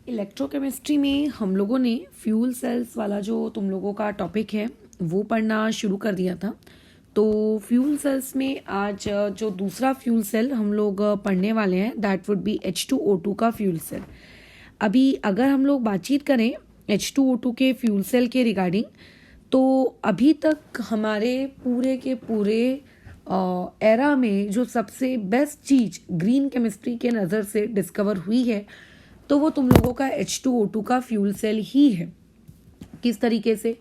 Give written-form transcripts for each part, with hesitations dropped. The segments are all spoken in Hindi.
इलेक्ट्रोकेमिस्ट्री में हम लोगों ने फ्यूल सेल्स वाला जो तुम लोगों का टॉपिक है वो पढ़ना शुरू कर दिया था। तो फ्यूल सेल्स में आज जो दूसरा फ्यूल सेल हम लोग पढ़ने वाले हैं दैट वुड बी H2O2 का फ्यूल सेल। अभी अगर हम लोग बातचीत करें H2O2 के फ्यूल सेल के रिगार्डिंग, तो अभी तक हमारे पूरे के पूरे एरा में जो सबसे बेस्ट चीज़ ग्रीन केमिस्ट्री के नज़र से डिस्कवर हुई है तो वो तुम लोगों का H2O2 का फ्यूल सेल ही है। किस तरीके से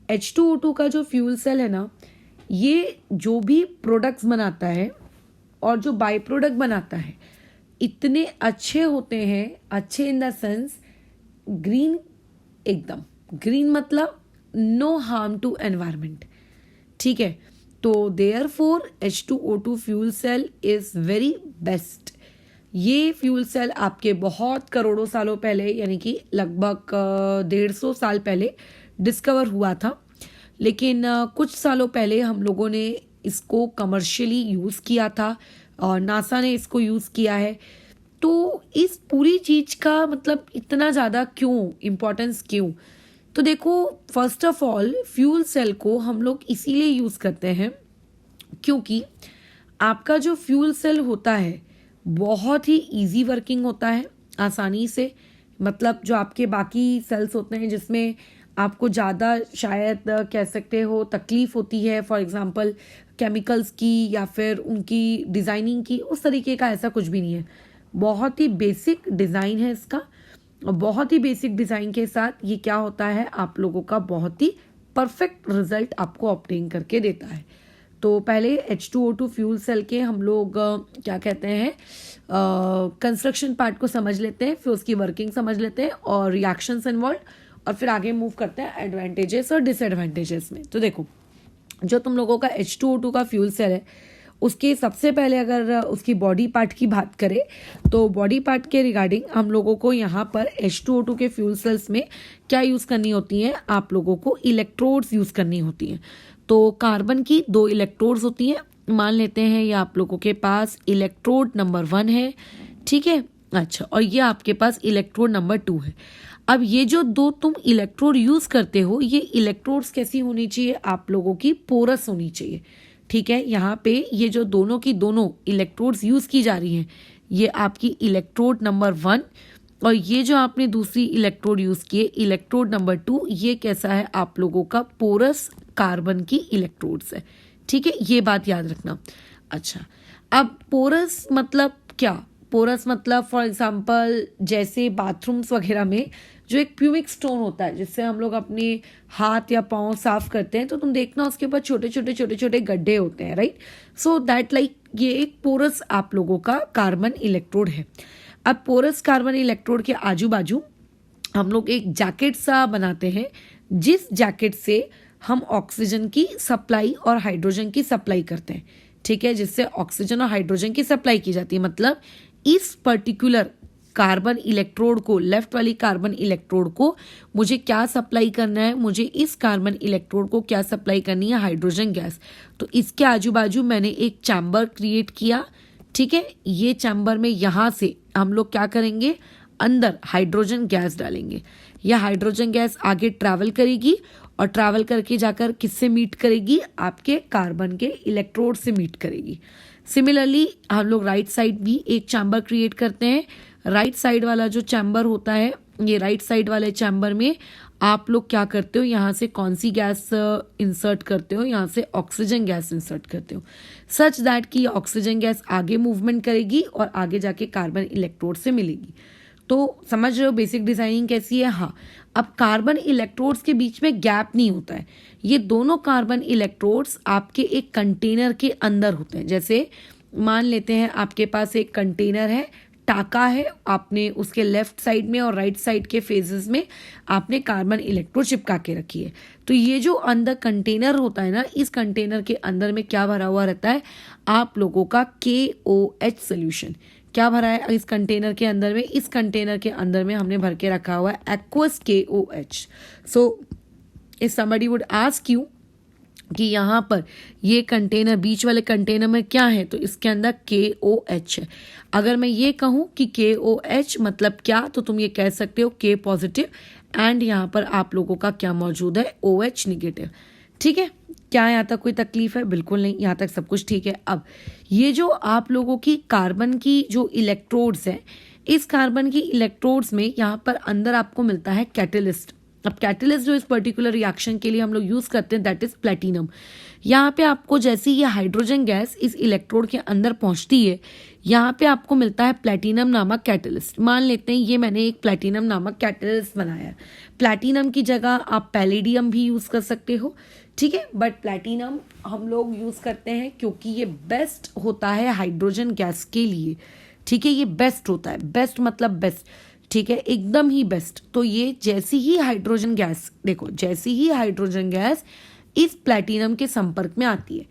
H2O2 का जो फ्यूल सेल है ना, ये जो भी प्रोडक्ट्स बनाता है और जो बाई प्रोडक्ट बनाता है इतने अच्छे होते हैं, अच्छे इन द सेंस ग्रीन, एकदम ग्रीन मतलब नो हार्म टू एनवायरमेंट। ठीक है, तो therefore H2O2 fuel cell is very best. ये फ्यूल सेल आपके बहुत करोड़ों सालों पहले यानी कि लगभग 150 साल पहले डिस्कवर हुआ था, लेकिन कुछ सालों पहले हम लोगों ने इसको कमर्शियली यूज़ किया था और नासा ने इसको यूज़ किया है। तो इस पूरी चीज़ का मतलब इतना ज़्यादा क्यों, इम्पोर्टेंस क्यों? तो देखो, first of all fuel cell को हम लोग इसीलिए यूज़ करते हैं क्योंकि आपका जो फ्यूल सेल होता है बहुत ही इजी वर्किंग होता है, आसानी से। मतलब जो आपके बाकी सेल्स होते हैं जिसमें आपको ज़्यादा शायद कह सकते हो तकलीफ़ होती है, फॉर एग्जांपल केमिकल्स की या फिर उनकी डिज़ाइनिंग की, उस तरीके का ऐसा कुछ भी नहीं है। बहुत ही बेसिक डिज़ाइन है इसका और बहुत ही बेसिक डिज़ाइन के साथ ये क्या होता है, आप लोगों का बहुत ही परफेक्ट रिजल्ट आपको ऑब्टेन करके देता है। तो पहले H2O2 फ्यूल सेल के हम लोग क्या कहते हैं कंस्ट्रक्शन पार्ट को समझ लेते हैं, फिर उसकी वर्किंग समझ लेते हैं और रिएक्शंस इन्वॉल्व, और फिर आगे मूव करते हैं एडवांटेजेस और डिसएडवांटेजेस में। तो देखो, जो तुम लोगों का H2O2 का फ्यूल सेल है उसके सबसे पहले अगर उसकी बॉडी पार्ट की बात करें तो बॉडी पार्ट के रिगार्डिंग हम लोगों को यहाँ पर H2O2 के फ्यूल सेल्स में क्या यूज़ करनी होती है, आप लोगों को इलेक्ट्रोड्स यूज़ करनी होती हैं। तो कार्बन की 2 इलेक्ट्रोड्स होती हैं। मान लेते हैं ये आप लोगों के पास इलेक्ट्रोड नंबर 1 है, ठीक है। अच्छा, और ये आपके पास इलेक्ट्रोड नंबर 2 है। अब ये जो 2 तुम इलेक्ट्रोड यूज़ करते हो, ये इलेक्ट्रोड्स कैसी होनी चाहिए, आप लोगों की पोरस होनी चाहिए। ठीक है, यहाँ पे ये जो दोनों की दोनों इलेक्ट्रोड्स यूज़ की जा रही हैं, ये आपकी इलेक्ट्रोड नंबर 1 और ये जो आपने दूसरी इलेक्ट्रोड यूज़ की है इलेक्ट्रोड नंबर 2, ये कैसा है, आप लोगों का पोरस कार्बन की इलेक्ट्रोड्स है। ठीक है, ये बात याद रखना। अच्छा, अब पोरस मतलब क्या? पोरस मतलब फॉर एग्जांपल जैसे बाथरूम्स वगैरह में जो एक प्यूमिक स्टोन होता है जिससे हम लोग अपने हाथ या पाँव साफ करते हैं, तो तुम देखना उसके ऊपर छोटे छोटे छोटे छोटे गड्ढे होते हैं, राइट? सो दैट लाइक ये एक पोरस आप लोगों का कार्बन इलेक्ट्रोड है। अब पोरस कार्बन इलेक्ट्रोड के आजू बाजू हम लोग एक जैकेट सा बनाते हैं, जिस जैकेट से हम ऑक्सीजन की सप्लाई और हाइड्रोजन की सप्लाई करते हैं। ठीक है, जिससे ऑक्सीजन और हाइड्रोजन की सप्लाई की जाती है। मतलब इस पर्टिकुलर कार्बन इलेक्ट्रोड को, लेफ्ट वाली कार्बन इलेक्ट्रोड को मुझे क्या सप्लाई करना है, मुझे इस कार्बन इलेक्ट्रोड को क्या सप्लाई करनी है, हाइड्रोजन गैस। तो इसके आजू बाजू मैंने एक चैम्बर क्रिएट किया। ठीक है, ये चैम्बर में यहाँ से हम लोग क्या करेंगे, अंदर हाइड्रोजन गैस डालेंगे। यह हाइड्रोजन गैस आगे ट्रैवल करेगी और ट्रैवल करके जाकर किससे मीट करेगी, आपके कार्बन के इलेक्ट्रोड से मीट करेगी। सिमिलरली हम लोग राइट साइड भी एक चैम्बर क्रिएट करते हैं। राइट साइड वाला जो चैम्बर होता है, ये राइट साइड वाले चैम्बर में आप लोग क्या करते हो, यहाँ से कौन सी गैस इंसर्ट करते हो, यहाँ से ऑक्सीजन गैस इंसर्ट करते हो, सच दैट कि ऑक्सीजन गैस आगे मूवमेंट करेगी और आगे जाके कार्बन इलेक्ट्रोड से मिलेगी। तो समझ रहे हो बेसिक डिजाइनिंग कैसी है? हाँ, अब कार्बन इलेक्ट्रोड्स के बीच में गैप नहीं होता है। ये दोनों कार्बन इलेक्ट्रोड्स आपके एक कंटेनर के अंदर होते हैं। जैसे मान लेते हैं आपके पास एक कंटेनर है, टाका है, आपने उसके लेफ्ट साइड में और राइट साइड के फेजेस में आपने कार्बन इलेक्ट्रोड चिपका के रखी है। तो ये जो अंदर कंटेनर होता है ना, इस कंटेनर के अंदर में क्या भरा हुआ रहता है, आप लोगों का KOH सोल्यूशन। क्या भरा है इस कंटेनर के अंदर में? इस कंटेनर के अंदर में हमने भर के रखा हुआ है aqueous KOH। So if somebody would ask you कि यहाँ पर ये कंटेनर, बीच वाले कंटेनर में क्या है, तो इसके अंदर KOH है। अगर मैं ये कहूँ कि KOH मतलब क्या, तो तुम ये कह सकते हो K पॉजिटिव, एंड यहाँ पर आप लोगों का क्या मौजूद है, OH निगेटिव। ठीक है, क्या यहाँ तक कोई तकलीफ है? बिल्कुल नहीं, यहाँ तक सब कुछ ठीक है। अब ये जो आप लोगों की कार्बन की जो इलेक्ट्रोड्स है, इस कार्बन की इलेक्ट्रोड्स में यहाँ पर अंदर आपको मिलता है कैटलिस्ट। अब कैटलिस्ट जो इस पर्टिकुलर रिएक्शन के लिए हम लोग यूज करते हैं, दैट इज प्लेटिनम। यहाँ पे आपको जैसे ये हाइड्रोजन गैस इस इलेक्ट्रोड के अंदर पहुंचती है, यहाँ पे आपको मिलता है प्लेटिनम नामक कैटलिस्ट। मान लेते हैं ये मैंने एक प्लेटिनम नामक कैटलिस्ट बनाया है। प्लेटिनम की जगह आप पैलेडियम भी यूज कर सकते हो, ठीक है, बट प्लेटिनम हम लोग यूज करते हैं क्योंकि ये बेस्ट होता है हाइड्रोजन गैस के लिए। ठीक है, ये बेस्ट होता है, बेस्ट मतलब बेस्ट, ठीक है, एकदम ही बेस्ट। तो ये जैसी ही हाइड्रोजन गैस, देखो जैसी ही हाइड्रोजन गैस इस प्लेटिनम के संपर्क में आती है,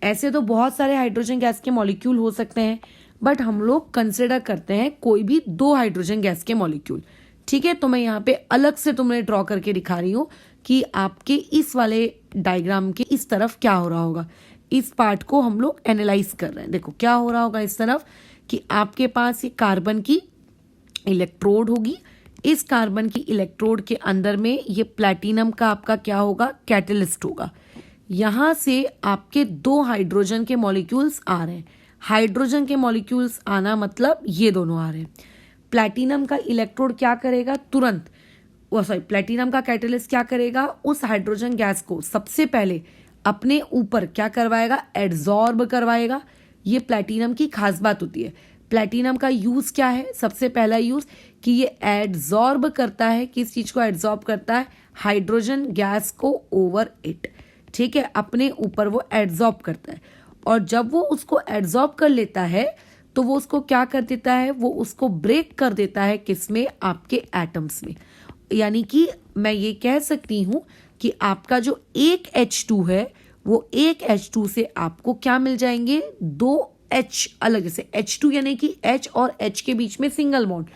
ऐसे तो बहुत सारे हाइड्रोजन गैस के मॉलिक्यूल हो सकते हैं, बट हम लोग कंसिडर करते हैं कोई भी 2 हाइड्रोजन गैस के मॉलिक्यूल। ठीक है, तो मैं यहाँ पे अलग से तुम्हें ड्रॉ करके दिखा रही हूँ कि आपके इस वाले डायग्राम के इस तरफ क्या हो रहा होगा। इस पार्ट को हम लोग एनालाइज कर रहे हैं। देखो क्या हो रहा होगा इस तरफ, कि आपके पास ये कार्बन की इलेक्ट्रोड होगी, इस कार्बन की इलेक्ट्रोड के अंदर में ये प्लैटिनम का आपका क्या होगा, कैटलिस्ट होगा। यहां से आपके 2 हाइड्रोजन के मॉलिक्यूल्स आ रहे हैं। हाइड्रोजन के मॉलिक्यूल्स आना मतलब ये दोनों आ रहे हैं। प्लैटिनम का इलेक्ट्रोड क्या करेगा, तुरंत प्लैटिनम का कैटलिस्ट क्या करेगा, उस हाइड्रोजन गैस को सबसे पहले अपने ऊपर क्या करवाएगा, एड्सॉर्ब करवाएगा। ये प्लैटिनम की खास बात होती है। प्लैटिनम का यूज क्या है, सबसे पहला यूज कि ये एड्सॉर्ब करता है, किस चीज को एड्सॉर्ब करता है, हाइड्रोजन गैस को ओवर इट। ठीक है, अपने ऊपर वो एड्सॉर्ब करता है, और जब वो उसको एड्सॉर्ब कर लेता है तो वो उसको क्या कर देता है, वो उसको ब्रेक कर देता है, किसमें, आपके एटम्स में। यानी कि मैं ये कह सकती हूं कि आपका जो एक H2 है, वो एक H2 से आपको क्या मिल जाएंगे, 2 H अलग से। H2 यानी कि H और H के बीच में सिंगल बॉन्ड,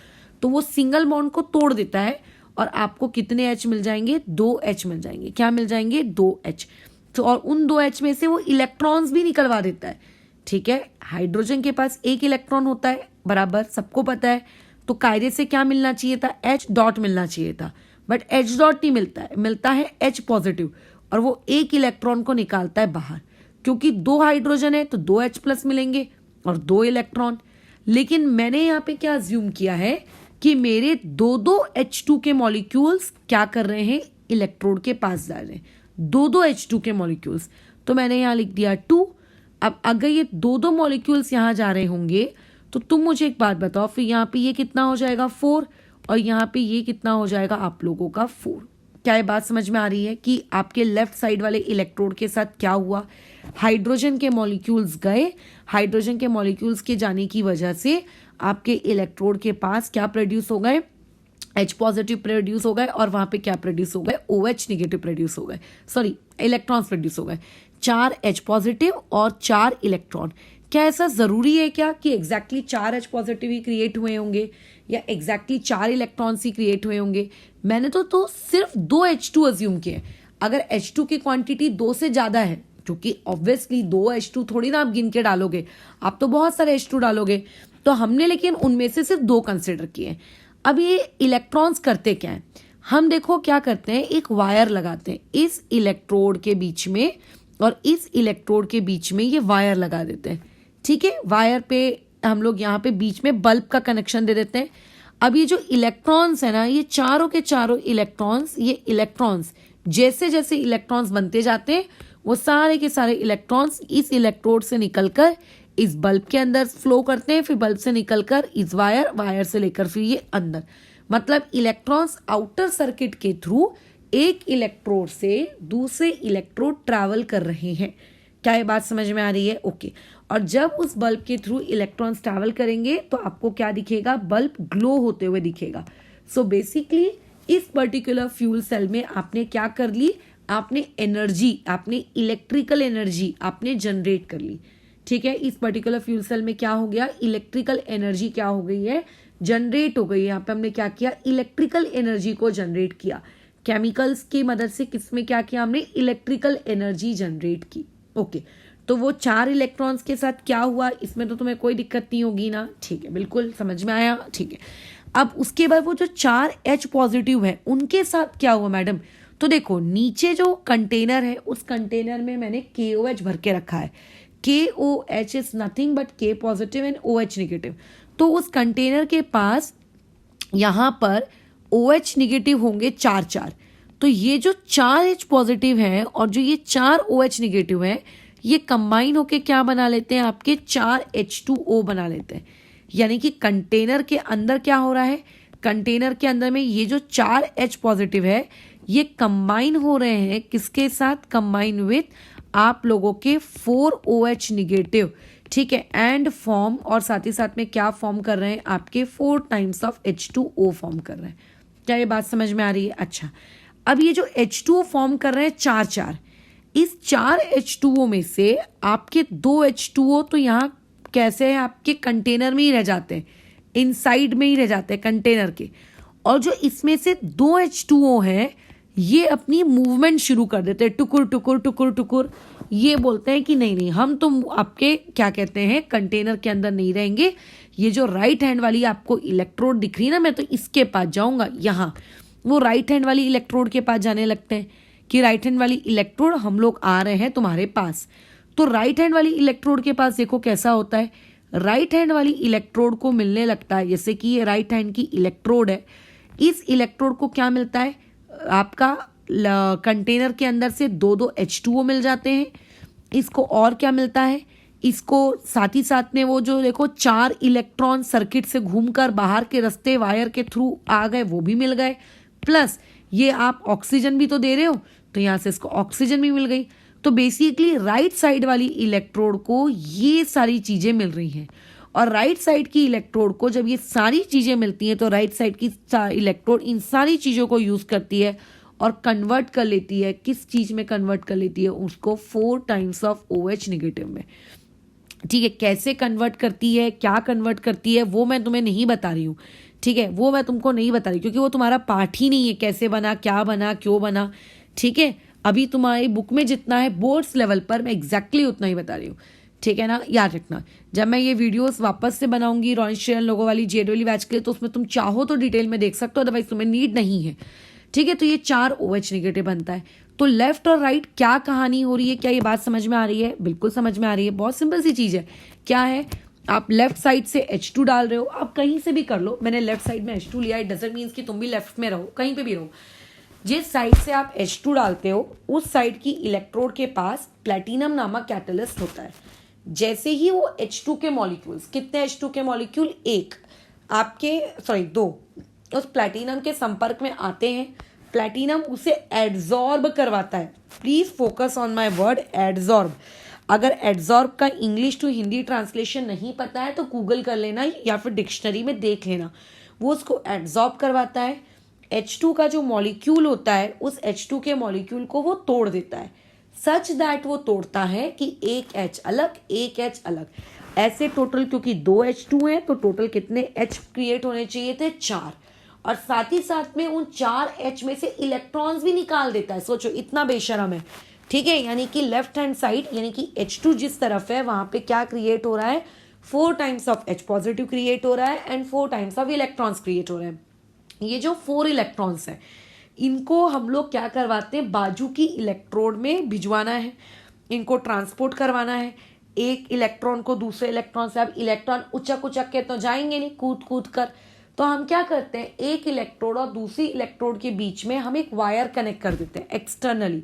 तो वो सिंगल बॉन्ड को तोड़ देता है और आपको कितने H मिल जाएंगे, 2 H मिल जाएंगे। क्या मिल जाएंगे, 2 H। तो और उन 2 H में से वो इलेक्ट्रॉन्स भी निकलवा देता है। ठीक है, हाइड्रोजन के पास एक इलेक्ट्रॉन होता है, बराबर सबको पता है। तो कायदे से क्या मिलना चाहिए था, H डॉट मिलना चाहिए था, बट H डॉट नहीं मिलता है, मिलता है H पॉजिटिव, और वो एक इलेक्ट्रॉन को निकालता है बाहर। क्योंकि 2 हाइड्रोजन है तो 2 H प्लस मिलेंगे और 2 इलेक्ट्रॉन। लेकिन मैंने यहाँ पे क्या अज्यूम किया है कि मेरे 2 H2 के मॉलिक्यूल्स क्या कर रहे हैं, इलेक्ट्रोड के पास जा रहे हैं, 2 H2 के मॉलिक्यूल्स। तो मैंने यहाँ लिख दिया 2। अब अगर ये 2 मॉलिक्यूल्स यहाँ जा रहे होंगे तो तुम मुझे एक बात बताओ, फिर यहाँ पे ये कितना हो जाएगा, 4, और यहाँ पे ये कितना हो जाएगा आप लोगों का 4। क्या ये बात समझ में आ रही है कि आपके लेफ्ट साइड वाले इलेक्ट्रोड के साथ क्या हुआ, हाइड्रोजन के मॉलिक्यूल्स गए, हाइड्रोजन के मॉलिक्यूल्स के जाने की वजह से आपके इलेक्ट्रोड के पास क्या प्रोड्यूस हो गए, H पॉजिटिव प्रोड्यूस हो गए, और वहां पे क्या प्रोड्यूस हो गए, OH निगेटिव प्रोड्यूस हो गए, सॉरी इलेक्ट्रॉन्स प्रोड्यूस हो गए। 4 H पॉजिटिव और 4 इलेक्ट्रॉन। क्या ऐसा जरूरी है क्या कि एग्जैक्टली 4 H पॉजिटिव ही क्रिएट हुए होंगे या एग्जैक्टली 4 इलेक्ट्रॉन्स ही क्रिएट हुए होंगे? मैंने तो सिर्फ 2 H2 अज्यूम किए। अगर H2 की क्वांटिटी 2 से ज्यादा है, क्योंकि ऑब्वियसली 2 H2 थोड़ी ना आप गिन के डालोगे, आप तो बहुत सारे H2 डालोगे, तो हमने लेकिन उनमें से सिर्फ 2 कंसिडर किए। अब ये इलेक्ट्रॉन्स करते क्या है, हम देखो क्या करते हैं, एक वायर लगाते हैं इस इलेक्ट्रोड के बीच में और इस इलेक्ट्रोड के बीच में, ये वायर लगा देते हैं। ठीक है, वायर पे हम लोग यहाँ पे बीच में बल्ब का कनेक्शन दे देते हैं। अब ये जो इलेक्ट्रॉन्स है ना, ये चारों के चारों इलेक्ट्रॉन्स, ये इलेक्ट्रॉन्स जैसे जैसे इलेक्ट्रॉन्स बनते जाते हैं, वो सारे के सारे इलेक्ट्रॉन्स इस इलेक्ट्रोड से निकलकर इस बल्ब के अंदर फ्लो करते हैं, फिर बल्ब से निकलकर इस वायर, वायर से लेकर फिर ये अंदर। मतलब इलेक्ट्रॉन्स आउटर सर्किट के थ्रू एक इलेक्ट्रोड से दूसरे इलेक्ट्रोड ट्रैवल कर रहे हैं। क्या ये बात समझ में आ रही है? ओके। और जब उस बल्ब के थ्रू इलेक्ट्रॉन्स ट्रैवल करेंगे तो आपको क्या दिखेगा, बल्ब ग्लो होते हुए दिखेगा। सो बेसिकली इस पर्टिकुलर फ्यूल सेल में आपने क्या कर ली, आपने एनर्जी, आपने इलेक्ट्रिकल एनर्जी आपने जनरेट कर ली। ठीक है, इस पर्टिकुलर फ्यूल सेल में क्या हो गया, इलेक्ट्रिकल एनर्जी क्या हो गई है, जनरेट हो गई। यहाँ पे हमने क्या किया, इलेक्ट्रिकल एनर्जी को जनरेट किया। केमिकल्स की मदद से किसमें क्या किया हमने, इलेक्ट्रिकल एनर्जी जनरेट की। ओके, तो वो 4 इलेक्ट्रॉन्स के साथ क्या हुआ, इसमें तो तुम्हें कोई दिक्कत नहीं होगी ना, ठीक है, बिल्कुल समझ में आया, ठीक है। अब उसके बाद वो जो 4 H पॉजिटिव है उनके साथ क्या हुआ मैडम, तो देखो नीचे जो कंटेनर है उस कंटेनर में मैंने KOH भर के रखा है। KOH is nothing but K positive and OH negative. तो उस कंटेनर के पास यहाँ पर OH नेगेटिव होंगे 4 तो ये जो 4 H पॉजिटिव है और जो ये 4 OH नेगेटिव है ये कंबाइन होके क्या बना लेते हैं, आपके 4 H2O बना लेते हैं। यानी कि कंटेनर के अंदर क्या हो रहा है, कंटेनर के अंदर में ये जो 4 H पॉजिटिव है ये कंबाइन हो रहे हैं किसके साथ, कंबाइन विथ आप लोगों के 4 OH निगेटिव, ठीक है, एंड फॉर्म, और साथ ही साथ में क्या फॉर्म कर रहे हैं, आपके 4 टाइम्स ऑफ H2O फॉर्म कर रहे हैं। क्या ये बात समझ में आ रही है? अच्छा, अब ये जो H2O फॉर्म कर रहे हैं 4, इस 4 H2O में से आपके 2 H2O तो यहाँ कैसे है, आपके कंटेनर में ही रह जाते हैं, इनसाइड में ही रह जाते हैं कंटेनर के, और जो इसमें से 2 H2O है ये अपनी मूवमेंट शुरू कर देते हैं, टुकुर टुकुर टुकुर टुकुर। ये बोलते हैं कि नहीं नहीं, हम तो आपके क्या कहते हैं कंटेनर के अंदर नहीं रहेंगे, ये जो राइट हैंड वाली आपको इलेक्ट्रोड दिख रही ना, मैं तो इसके पास जाऊंगा। यहाँ वो राइट हैंड वाली इलेक्ट्रोड के पास जाने लगते हैं कि राइट हैंड वाली इलेक्ट्रोड हम लोग आ रहे हैं तुम्हारे पास। तो राइट हैंड वाली इलेक्ट्रोड के पास देखो कैसा होता है, राइट हैंड वाली इलेक्ट्रोड को मिलने लगता है, जैसे कि ये राइट हैंड की इलेक्ट्रोड है, इस इलेक्ट्रोड को क्या मिलता है, आपका कंटेनर के अंदर से 2 H2O मिल जाते हैं। इसको और क्या मिलता है, इसको साथ ही साथ में वो जो देखो 4 इलेक्ट्रॉन सर्किट से घूमकर बाहर के रास्ते वायर के थ्रू आ गए, वो भी मिल गए, प्लस ये आप ऑक्सीजन भी तो दे रहे हो, तो यहाँ से इसको ऑक्सीजन भी मिल गई। तो बेसिकली राइट साइड वाली इलेक्ट्रोड को ये सारी चीजें मिल रही हैं, और राइट साइड की इलेक्ट्रोड को जब ये सारी चीजें मिलती हैं तो राइट साइड की इलेक्ट्रोड इन सारी चीजों को यूज करती है और कन्वर्ट कर लेती है, किस चीज में कन्वर्ट कर लेती है, उसको 4 टाइम्स ऑफ OH निगेटिव में। ठीक है, कैसे कन्वर्ट करती है, क्या कन्वर्ट करती है, वो मैं तुम्हें नहीं बता रही हूँ, ठीक है, वो मैं तुमको नहीं बता रही क्योंकि वो तुम्हारा पार्ट ही नहीं है, कैसे बना, क्या बना, क्यों बना, ठीक है। अभी तुम्हारी बुक में जितना है बोर्ड्स लेवल पर मैं एग्जैक्टली उतना ही बता रही हूँ, ठीक है ना, याद रखना। जब मैं ये वीडियोस वापस से बनाऊंगी रॉयल लोगों वाली JEE बैच के लिए, तो उसमें तुम चाहो तो डिटेल में देख सकते हो, अदरवाइज तुम्हें नीड नहीं है, ठीक है। तो ये 4 OH निगेटिव बनता है। तो लेफ्ट और राइट क्या कहानी हो रही है, क्या ये बात समझ में आ रही है? बिल्कुल समझ में आ रही है, बहुत सिंपल सी चीज है। क्या है, आप लेफ्ट साइड से H2 डाल रहे हो, आप कहीं से भी कर लो, मैंने लेफ्ट साइड में H2 लिया, इट डजंट मीन्स कि तुम भी लेफ्ट में रहो, कहीं पे भी रहो। जिस साइड से आप H2 डालते हो उस साइड की इलेक्ट्रोड के पास प्लैटिनम नामक कैटलिस्ट होता है। जैसे ही वो H2 के मॉलिक्यूल्स, कितने H2 के मॉलिक्यूल, 2 उस प्लैटिनम के संपर्क में आते हैं, प्लैटिनम उसे एड्जॉर्ब करवाता है। Please focus on my word adsorb. अगर एड्जॉर्ब का इंग्लिश टू हिंदी ट्रांसलेशन नहीं पता है तो गूगल कर लेना या फिर डिक्शनरी में देख लेना। वो उसको एड्जॉर्ब करवाता है, H2 का जो मॉलिक्यूल होता है उस H2 के मॉलिक्यूल को वो तोड़ देता है, सच दैट वो तोड़ता है कि एक H अलग एक H अलग, ऐसे टोटल, क्योंकि 2 H2 हैं तो टोटल कितने H क्रिएट होने चाहिए थे, 4, और साथ ही साथ में उन 4 H में से इलेक्ट्रॉन्स भी निकाल देता है। सोचो इतना बेशरम है, ठीक है। यानी कि लेफ्ट हैंड साइड यानी कि H2 जिस तरफ है वहां पे क्या क्रिएट हो रहा है, 4 times of H positive create हो रहा है and 4 times of electrons create हो रहे हैं। ये जो 4 इलेक्ट्रॉन्स हैं इनको हम लोग क्या करवाते हैं, बाजू की इलेक्ट्रोड में भिजवाना है, इनको ट्रांसपोर्ट करवाना है, एक इलेक्ट्रॉन को दूसरे इलेक्ट्रॉन से। अब इलेक्ट्रॉन उचक उचक के तो जाएंगे नहीं कूद कूद कर, तो हम क्या करते हैं, एक इलेक्ट्रोड और दूसरी इलेक्ट्रोड के बीच में हम एक वायर कनेक्ट कर देते हैं एक्सटर्नली।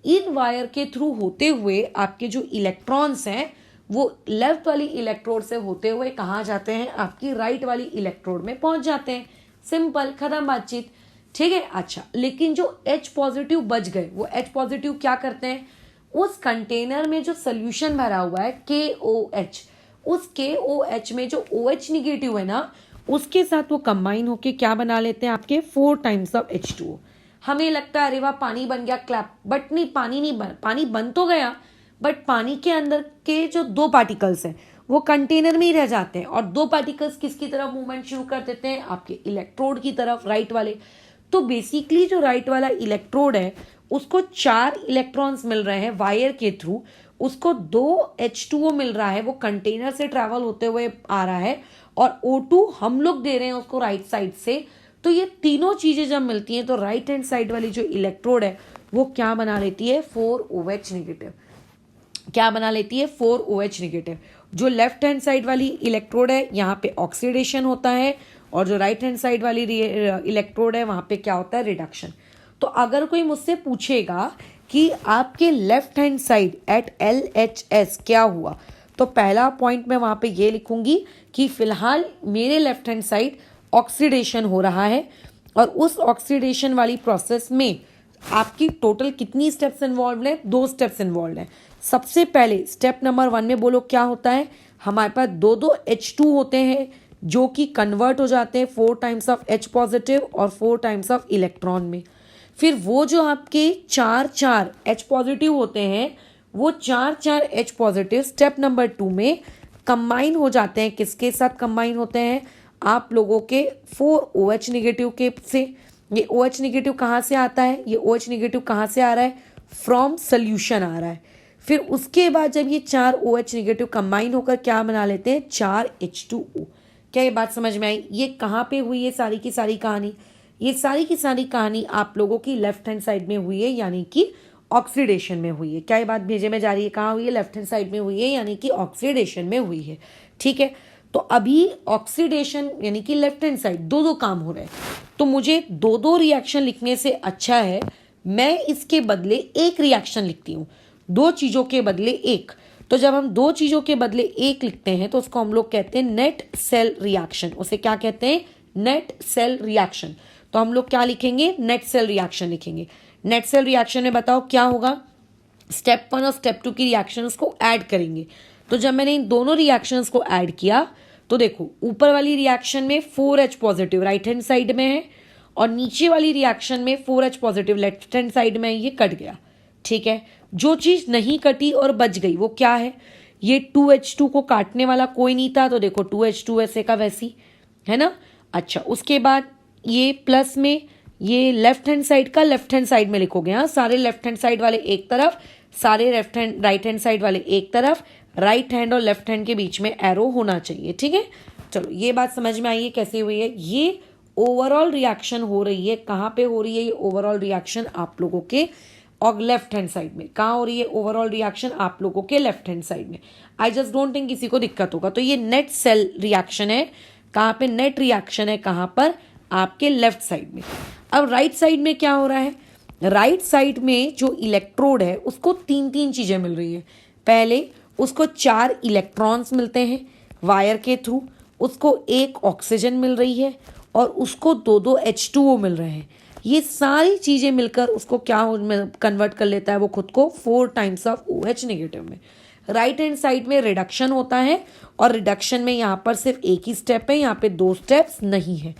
इन वायर के थ्रू होते हुए आपके जो इलेक्ट्रॉन्स हैं वो लेफ्ट वाली इलेक्ट्रोड से होते हुए कहाँ जाते हैं, आपकी राइट वाली इलेक्ट्रोड में पहुंच जाते हैं। सिंपल, खत्म बातचीत, ठीक है। अच्छा, लेकिन जो H पॉजिटिव बच गए, वो H पॉजिटिव क्या करते हैं, उस कंटेनर में जो सोल्यूशन भरा हुआ है KOH, उस KOH में जो OH निगेटिव है ना, उसके साथ वो कंबाइन होके क्या बना लेते हैं, आपके 4 टाइम्स ऑफ H2O। हमें लगता है अरे वाह पानी बन गया, क्लैप, बट नहीं, पानी नहीं बन, पानी बन तो गया बट पानी के अंदर के जो 2 पार्टिकल्स हैं वो कंटेनर में ही रह जाते हैं, और 2 पार्टिकल्स किसकी तरफ मूवमेंट शुरू कर देते हैं, आपके इलेक्ट्रोड की तरफ, राइट वाले। तो बेसिकली जो राइट वाला इलेक्ट्रोड है उसको 4 इलेक्ट्रॉन्स मिल रहे हैं वायर के थ्रू, उसको 2 H2O मिल रहा है, वो कंटेनर से ट्रैवल होते हुए आ रहा है, और O2 हम लोग दे रहे हैं उसको राइट साइड से। तो ये तीनों चीजें जब मिलती हैं तो राइट हैंड साइड वाली जो इलेक्ट्रोड है वो क्या बना लेती है, 4OH नेगेटिव। क्या बना लेती है, 4OH नेगेटिव। जो लेफ्ट हैंड साइड वाली इलेक्ट्रोड है यहाँ पे ऑक्सीडेशन होता है, और जो राइट हैंड साइड वाली इलेक्ट्रोड है वहां पे क्या होता है, रिडक्शन। तो अगर कोई मुझसे पूछेगा कि आपके left hand side at LHS क्या हुआ, तो पहला पॉइंट मैं वहां पे ये लिखूंगी कि फिलहाल मेरे लेफ्ट हैंड साइड ऑक्सीडेशन हो रहा है, और उस ऑक्सीडेशन वाली प्रोसेस में आपकी टोटल कितनी स्टेप्स इन्वॉल्व है, 2 स्टेप्स इन्वॉल्व है। सबसे पहले स्टेप नंबर 1 में बोलो क्या होता है, हमारे पास 2 H2 होते हैं जो कि कन्वर्ट हो जाते हैं 4 टाइम्स ऑफ H पॉजिटिव और 4 टाइम्स ऑफ इलेक्ट्रॉन में। फिर वो जो आपके 4 H पॉजिटिव होते हैं, वो 4 H पॉजिटिव स्टेप नंबर 2 में कंबाइन हो जाते हैं। किसके साथ कंबाइन होते हैं, आप लोगों के 4OH नेगेटिव के से। ये OH नेगेटिव कहाँ से आता है, ये OH नेगेटिव कहाँ से आ रहा है, फ्रॉम सोल्यूशन आ रहा है। फिर उसके बाद जब ये 4 OH नेगेटिव कंबाइन होकर क्या बना लेते हैं, 4 H2O। क्या ये बात समझ में आई? ये कहाँ पे हुई है सारी की सारी कहानी, ये सारी की सारी कहानी आप लोगों की लेफ्ट हैंड साइड में हुई है, यानी कि ऑक्सीडेशन में हुई है। क्या ये बात भेजे में जा रही है, कहाँ हुई है, लेफ्ट हैंड साइड में हुई है, यानी कि ऑक्सीडेशन में हुई है। ठीक है, तो अभी ऑक्सीडेशन यानी कि लेफ्ट हैंड साइड 2 काम हो रहे हैं, तो मुझे 2 रिएक्शन लिखने से अच्छा है मैं इसके बदले एक रिएक्शन लिखती हूँ, 2 चीजों के बदले एक। तो जब हम 2 चीजों के बदले एक लिखते हैं तो उसको हम लोग कहते हैं नेट सेल रिएक्शन। उसे क्या कहते हैं, नेट सेल रिएक्शन। तो हम लोग क्या लिखेंगे, नेट सेल रिएक्शन लिखेंगे। नेट सेल रिएक्शन में बताओ क्या होगा, स्टेप 1 और स्टेप 2 की रिएक्शंस को ऐड करेंगे। तो जब मैंने इन दोनों रिएक्शंस को ऐड किया तो देखो ऊपर वाली रिएक्शन में 4H positive right hand side में है, और नीचे वाली रिएक्शन में 4H positive left hand side में है, ये कट गया। ठीक है, जो चीज नहीं कटी और बच गई वो क्या है, ये 2H2 को काटने वाला कोई नहीं था, तो देखो 2H2 ऐसे का वैसी है ना। अच्छा, उसके बाद ये प्लस में ये लेफ्ट हैंड साइड का लेफ्ट हैंड साइड में लिखोगे। हाँ, सारे लेफ्ट हैंड साइड वाले एक तरफ, सारे राइट हैंड साइड वाले एक तरफ, राइट हैंड और लेफ्ट हैंड के बीच में एरो होना चाहिए। ठीक है, चलो ये बात समझ में आई है कैसे हुई है। ये ओवरऑल रिएक्शन हो रही है, कहाँ पे हो रही है ये ओवरऑल रिएक्शन, आप लोगों के और लेफ्ट हैंड साइड में। कहाँ हो रही है ओवरऑल रिएक्शन, आप लोगों के लेफ्ट हैंड साइड में। आई जस्ट डोंट थिंक किसी को दिक्कत होगा। तो ये नेट सेल रिएक्शन है, कहाँ पे नेट रिएक्शन है, कहाँ पर, आपके लेफ्ट साइड में। अब राइट साइड में क्या हो रहा है, राइट साइड में जो इलेक्ट्रोड है उसको 3 चीजें मिल रही है। पहले उसको 4 इलेक्ट्रॉन्स मिलते हैं वायर के थ्रू, उसको 1 ऑक्सीजन मिल रही है, और उसको 2 H2O मिल रहे हैं। ये सारी चीजें मिलकर उसको क्या कन्वर्ट कर लेता है, वो खुद को 4 टाइम्स ऑफ OH नेगेटिव में। राइट हैंड साइड में रिडक्शन होता है, और रिडक्शन में यहाँ पर सिर्फ एक ही स्टेप है, यहाँ पे 2 स्टेप्स नहीं है।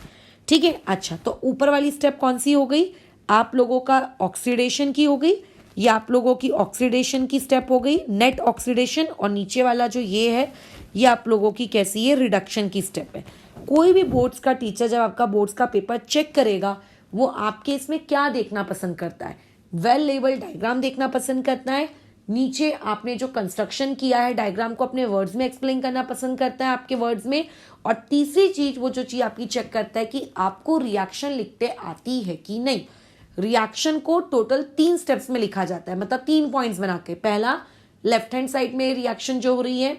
ठीक है, अच्छा, तो ऊपर वाली स्टेप कौन सी हो गई, आप लोगों का ऑक्सीडेशन की हो गई, ये आप लोगों की ऑक्सीडेशन की स्टेप हो गई, नेट ऑक्सीडेशन। और नीचे वाला जो ये है ये आप लोगों की कैसी है, रिडक्शन की स्टेप है। कोई भी बोर्ड्स का टीचर जब आपका बोर्ड्स का पेपर चेक करेगा वो आपके इसमें क्या देखना पसंद करता है, वेल लेवल डायग्राम देखना पसंद करता है, नीचे आपने जो कंस्ट्रक्शन किया है डायग्राम को अपने वर्ड्स में एक्सप्लेन करना पसंद करता है आपके वर्ड्स में, और तीसरी चीज वो जो चीज आपकी चेक करता है कि आपको रिएक्शन लिखते आती है कि नहीं। रिएक्शन को टोटल 3 स्टेप्स में लिखा जाता है, मतलब 3 पॉइंट्स बना के। पहला लेफ्ट हैंड साइड में रिएक्शन जो हो रही है,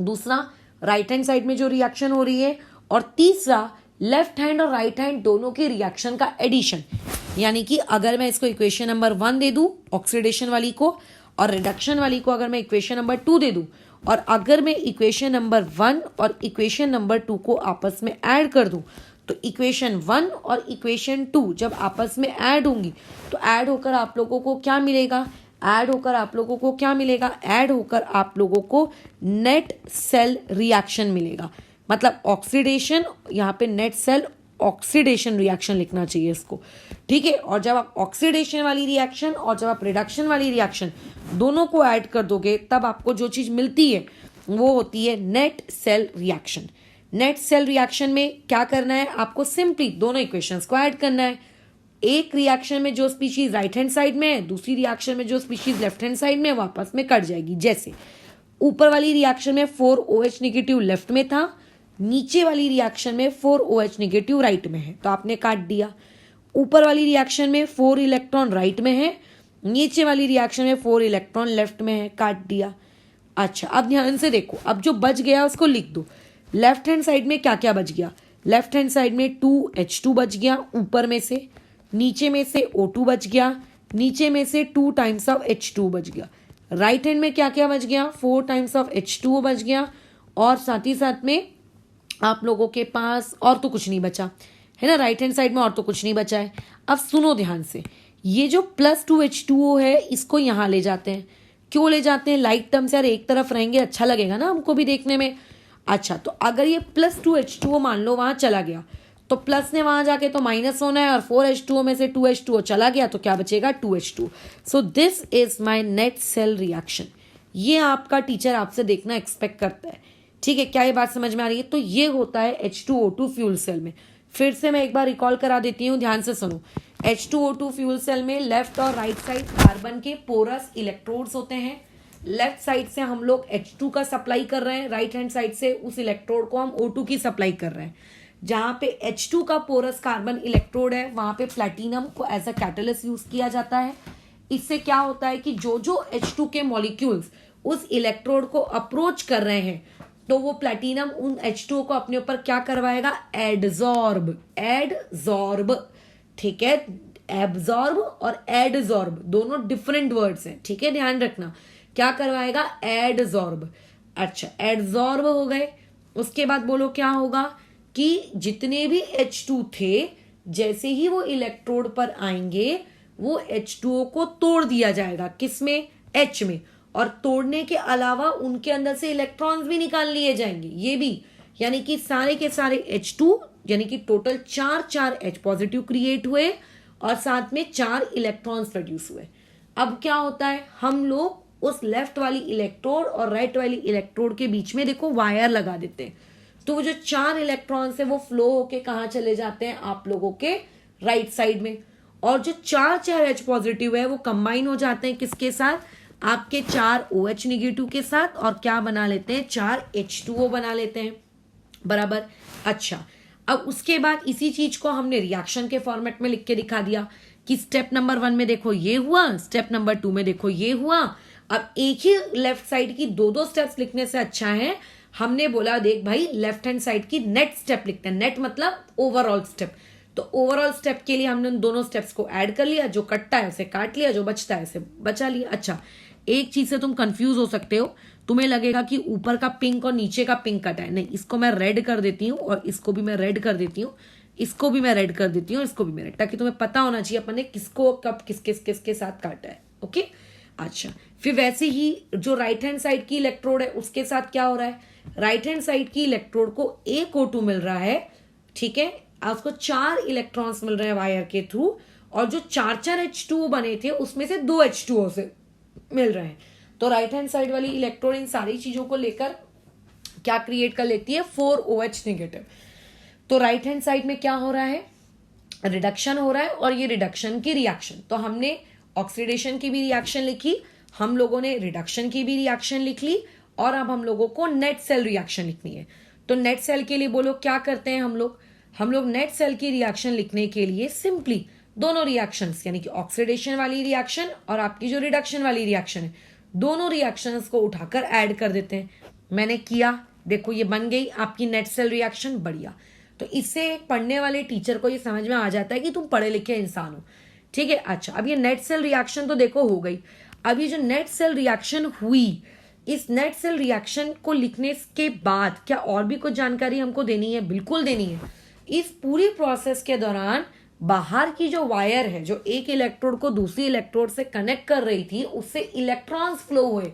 दूसरा राइट हैंड साइड में जो रिएक्शन हो रही है, और तीसरा लेफ्ट हैंड और राइट हैंड दोनों के रिएक्शन का एडिशन। यानी कि अगर मैं इसको इक्वेशन नंबर 1 दे दूं ऑक्सीडेशन वाली को, और रिडक्शन वाली को अगर मैं इक्वेशन नंबर 2 दे दूं, और अगर मैं इक्वेशन नंबर 1 और इक्वेशन नंबर 2 को आपस में ऐड कर दूं, तो इक्वेशन 1 और इक्वेशन 2 जब आपस में ऐड होंगी तो ऐड होकर आप लोगों को क्या मिलेगा, ऐड होकर आप लोगों को क्या मिलेगा, ऐड होकर आप लोगों को नेट सेल रिएक्शन मिलेगा। मतलब ऑक्सीडेशन, यहाँ पे नेट सेल ऑक्सीडेशन रिएक्शन लिखना चाहिए इसको। ठीक है, और जब आप ऑक्सीडेशन वाली रिएक्शन और जब आप रिडक्शन वाली रिएक्शन दोनों को ऐड कर दोगे तब आपको जो चीज मिलती है वो होती है net cell reaction. Net cell reaction में क्या करना है, आपको सिंपली दोनों इक्वेशंस को ऐड करना है। एक रिएक्शन में जो स्पीशीज राइट हैंड साइड में है, दूसरी रिएक्शन में जो स्पीशीज लेफ्ट हैंड साइड में वापस में कट जाएगी। जैसे ऊपर वाली रिएक्शन में 4OH नेगेटिव लेफ्ट में था, नीचे वाली रिएक्शन में 4OH नेगेटिव राइट में है, तो आपने काट दिया। ऊपर वाली रिएक्शन में 4 इलेक्ट्रॉन राइट में है, नीचे वाली रिएक्शन में 4 इलेक्ट्रॉन लेफ्ट में है, काट दिया। अच्छा, अब ध्यान से देखो, अब जो बच गया उसको लिख दो। लेफ्ट हैंड साइड में क्या क्या बच गया? लेफ्ट हैंड साइड में 2H2 बच गया ऊपर में से, नीचे में से O2 बच गया, नीचे में से 2 टाइम्स ऑफ H2 बच गया। राइट हैंड में क्या क्या बच गया? 4 टाइम्स ऑफ H2O बच गया, और साथ ही साथ में आप लोगों के पास और तो कुछ नहीं बचा है ना, राइट हैंड साइड में और तो कुछ नहीं बचा है। अब सुनो ध्यान से, ये जो +2H2O है इसको यहाँ ले जाते हैं। क्यों ले जाते हैं? लाइक टर्म्स यार एक तरफ रहेंगे, अच्छा लगेगा ना हमको भी देखने में। अच्छा, तो अगर ये +2H2O मान लो वहां चला गया, तो प्लस ने वहां जाके तो माइनस होना है, और 4H2O में से 2H2O चला गया तो क्या बचेगा? 2H2। So this is my net cell reaction. ये आपका टीचर आपसे देखना एक्सपेक्ट करता है। ठीक है, क्या ये बात समझ में आ रही है? तो ये होता है H2O2 फ्यूल सेल में। फिर से मैं एक बार रिकॉल करा देती हूँ, ध्यान से सुनो। H2O2 फ्यूल सेल में लेफ्ट और राइट साइड कार्बन के पोरस इलेक्ट्रोड्स होते हैं। लेफ्ट साइड से हम लोग H2 का सप्लाई कर रहे हैं, राइट हैंड साइड से उस इलेक्ट्रोड को हम O2 की सप्लाई कर रहे हैं। जहां पे H2 का पोरस कार्बन इलेक्ट्रोड है वहां पे प्लैटिनम को एज अ कैटलिस्ट यूज किया जाता है। इससे क्या होता है कि जो जो H2 के मॉलिक्यूल्स उस इलेक्ट्रोड को अप्रोच कर रहे हैं, तो वो प्लैटिनम उन H2O को अपने ऊपर क्या करवाएगा? एडजॉर्ब। ठीक है, एब्जॉर्ब और एडजॉर्ब दोनों डिफरेंट वर्ड्स हैं, ठीक है, ध्यान रखना। क्या करवाएगा? एडजॉर्ब। अच्छा, एडजॉर्ब हो गए। उसके बाद बोलो क्या होगा कि जितने भी H2 थे, जैसे ही वो इलेक्ट्रोड पर आएंगे वो H2O को तोड़ दिया जाएगा। किसमें? H में। और तोड़ने के अलावा उनके अंदर से इलेक्ट्रॉन्स भी निकाल लिए जाएंगे, ये भी। यानी कि सारे के सारे H2, यानी कि टोटल 4 H पॉजिटिव क्रिएट हुए और साथ में 4 इलेक्ट्रॉन्स प्रोड्यूस हुए। अब क्या होता है, हम लोग उस लेफ्ट वाली इलेक्ट्रोड और राइट वाली इलेक्ट्रोड के बीच में देखो वायर लगा देते हैं। तो वो जो 4 इलेक्ट्रॉन्स है वो फ्लो होके कहाँ चले जाते हैं? आप लोगों के राइट साइड में। और जो 4 H पॉजिटिव है वो कंबाइन हो जाते हैं किसके साथ? आपके 4 OH निगेटिव के साथ, और क्या बना लेते हैं? 4 H2O बना लेते हैं, बराबर। अच्छा, अब उसके बाद इसी चीज को हमने रिएक्शन के फॉर्मेट में लिख के दिखा दिया कि स्टेप नंबर 1 में देखो ये हुआ, स्टेप नंबर 2 में देखो ये हुआ। अब एक ही लेफ्ट साइड की 2 स्टेप्स लिखने से अच्छा है, हमने बोला देख भाई लेफ्ट हैंड साइड की नेट स्टेप लिखते हैं। नेट मतलब ओवरऑल स्टेप। तो ओवरऑल स्टेप के लिए हमने उन दोनों स्टेप्स को ऐड कर लिया, जो कटता है उसे काट लिया, जो बचता है उसे बचा लिया। अच्छा, एक चीज से तुम कंफ्यूज हो सकते हो, तुम्हें लगेगा कि ऊपर का पिंक और नीचे का पिंक कटा है। नहीं, इसको मैं रेड कर देती हूँ और इसको भी मैं रेड कर देती हूँ, इसको भी मैं रेड कर देती हूँ, इसको भी मैं रेड, ताकि तुम्हें पता होना चाहिए अपन ने किसको कब किसके साथ काटा है। ओके, अच्छा, फिर वैसे ही जो राइट हैंड साइड की इलेक्ट्रोड है उसके साथ क्या हो रहा है? राइट हैंड साइड की इलेक्ट्रोड को एक O2 मिल रहा है, ठीक है, उसको 4 इलेक्ट्रॉन्स मिल रहे हैं वायर के थ्रू, और जो 4 H2O बने थे उसमें से 2 H2O से मिल रहे हैं। तो राइट हैंड साइड वाली इलेक्ट्रोड इन सारी चीजों को लेकर क्या क्रिएट कर लेती है? 4OH negative. तो राइट हैंड साइड में क्या हो रहा है? रिडक्शन हो रहा है, और ये रिडक्शन की रिएक्शन, तो हमने ऑक्सीडेशन की भी रिएक्शन लिखी, हम लोगों ने रिडक्शन की भी रिएक्शन लिख ली, और अब हम लोगों को नेट सेल रिएक्शन लिखनी है। तो नेट सेल के लिए बोलो क्या करते हैं हम लोग नेट सेल की रिएक्शन लिखने के लिए सिंपली दोनों रिएक्शंस, यानी कि ऑक्सीडेशन वाली रिएक्शन और आपकी जो रिडक्शन वाली रिएक्शन है, दोनों रिएक्शंस को उठाकर ऐड कर देते हैं। मैंने किया, देखो ये बन गई आपकी नेट सेल रिएक्शन, बढ़िया। तो इससे पढ़ने वाले टीचर को ये समझ में आ जाता है कि तुम पढ़े लिखे इंसान हो, ठीक है। अच्छा, अब ये नेट सेल रिएक्शन तो देखो हो गई। अब ये जो नेट सेल रिएक्शन हुई, इस नेट सेल रिएक्शन को लिखने के बाद क्या और भी कुछ जानकारी हमको देनी है? बिल्कुल देनी है। इस पूरी प्रोसेस के दौरान बाहर की जो वायर है, जो एक इलेक्ट्रोड को दूसरी इलेक्ट्रोड से कनेक्ट कर रही थी, उससे इलेक्ट्रॉन्स फ्लो हुए,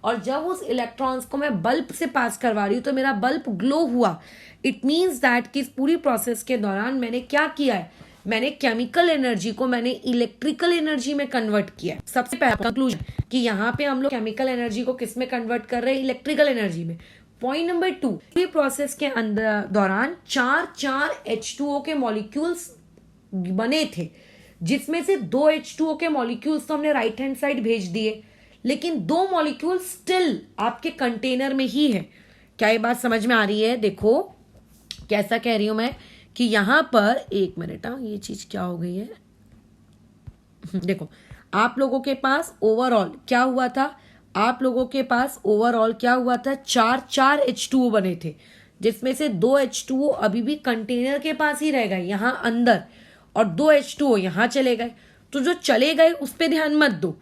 और जब उस इलेक्ट्रॉन्स को मैं बल्ब से पास करवा रही हूं तो मेरा बल्ब ग्लो हुआ। इट मीन्स दैट कि इस पूरी प्रोसेस के दौरान मैंने क्या किया है? मैंने केमिकल एनर्जी को मैंने इलेक्ट्रिकल एनर्जी में कन्वर्ट किया है। सबसे पहला कंक्लूजन कि यहाँ पे हम लोग केमिकल एनर्जी को किस में कन्वर्ट कर रहे हैं? इलेक्ट्रिकल एनर्जी में। पॉइंट नंबर 2, पूरी प्रोसेस के अंदर दौरान 4 H2O के मॉलिक्यूल्स बने थे, जिसमें से 2 H2O के मॉलिक्यूल्स तो हमने राइट हैंड साइड भेज दिए, लेकिन 2 मॉलिक्यूल स्टिल आपके कंटेनर में ही है। क्या ये बात समझ में आ रही है? देखो कैसा कह रही हूं मैं कि यहां पर, एक मिनट, ये चीज क्या हो गई है, देखो आप लोगों के पास ओवरऑल क्या हुआ था, आप लोगों के पास ओवरऑल क्या हुआ था, 4 H2O बने थे, जिसमें से 2 H2O अभी भी कंटेनर के पास ही रह गए यहां अंदर, और 2 H2O यहां चले गए। तो जो चले गए उस पर ध्यान मत दो,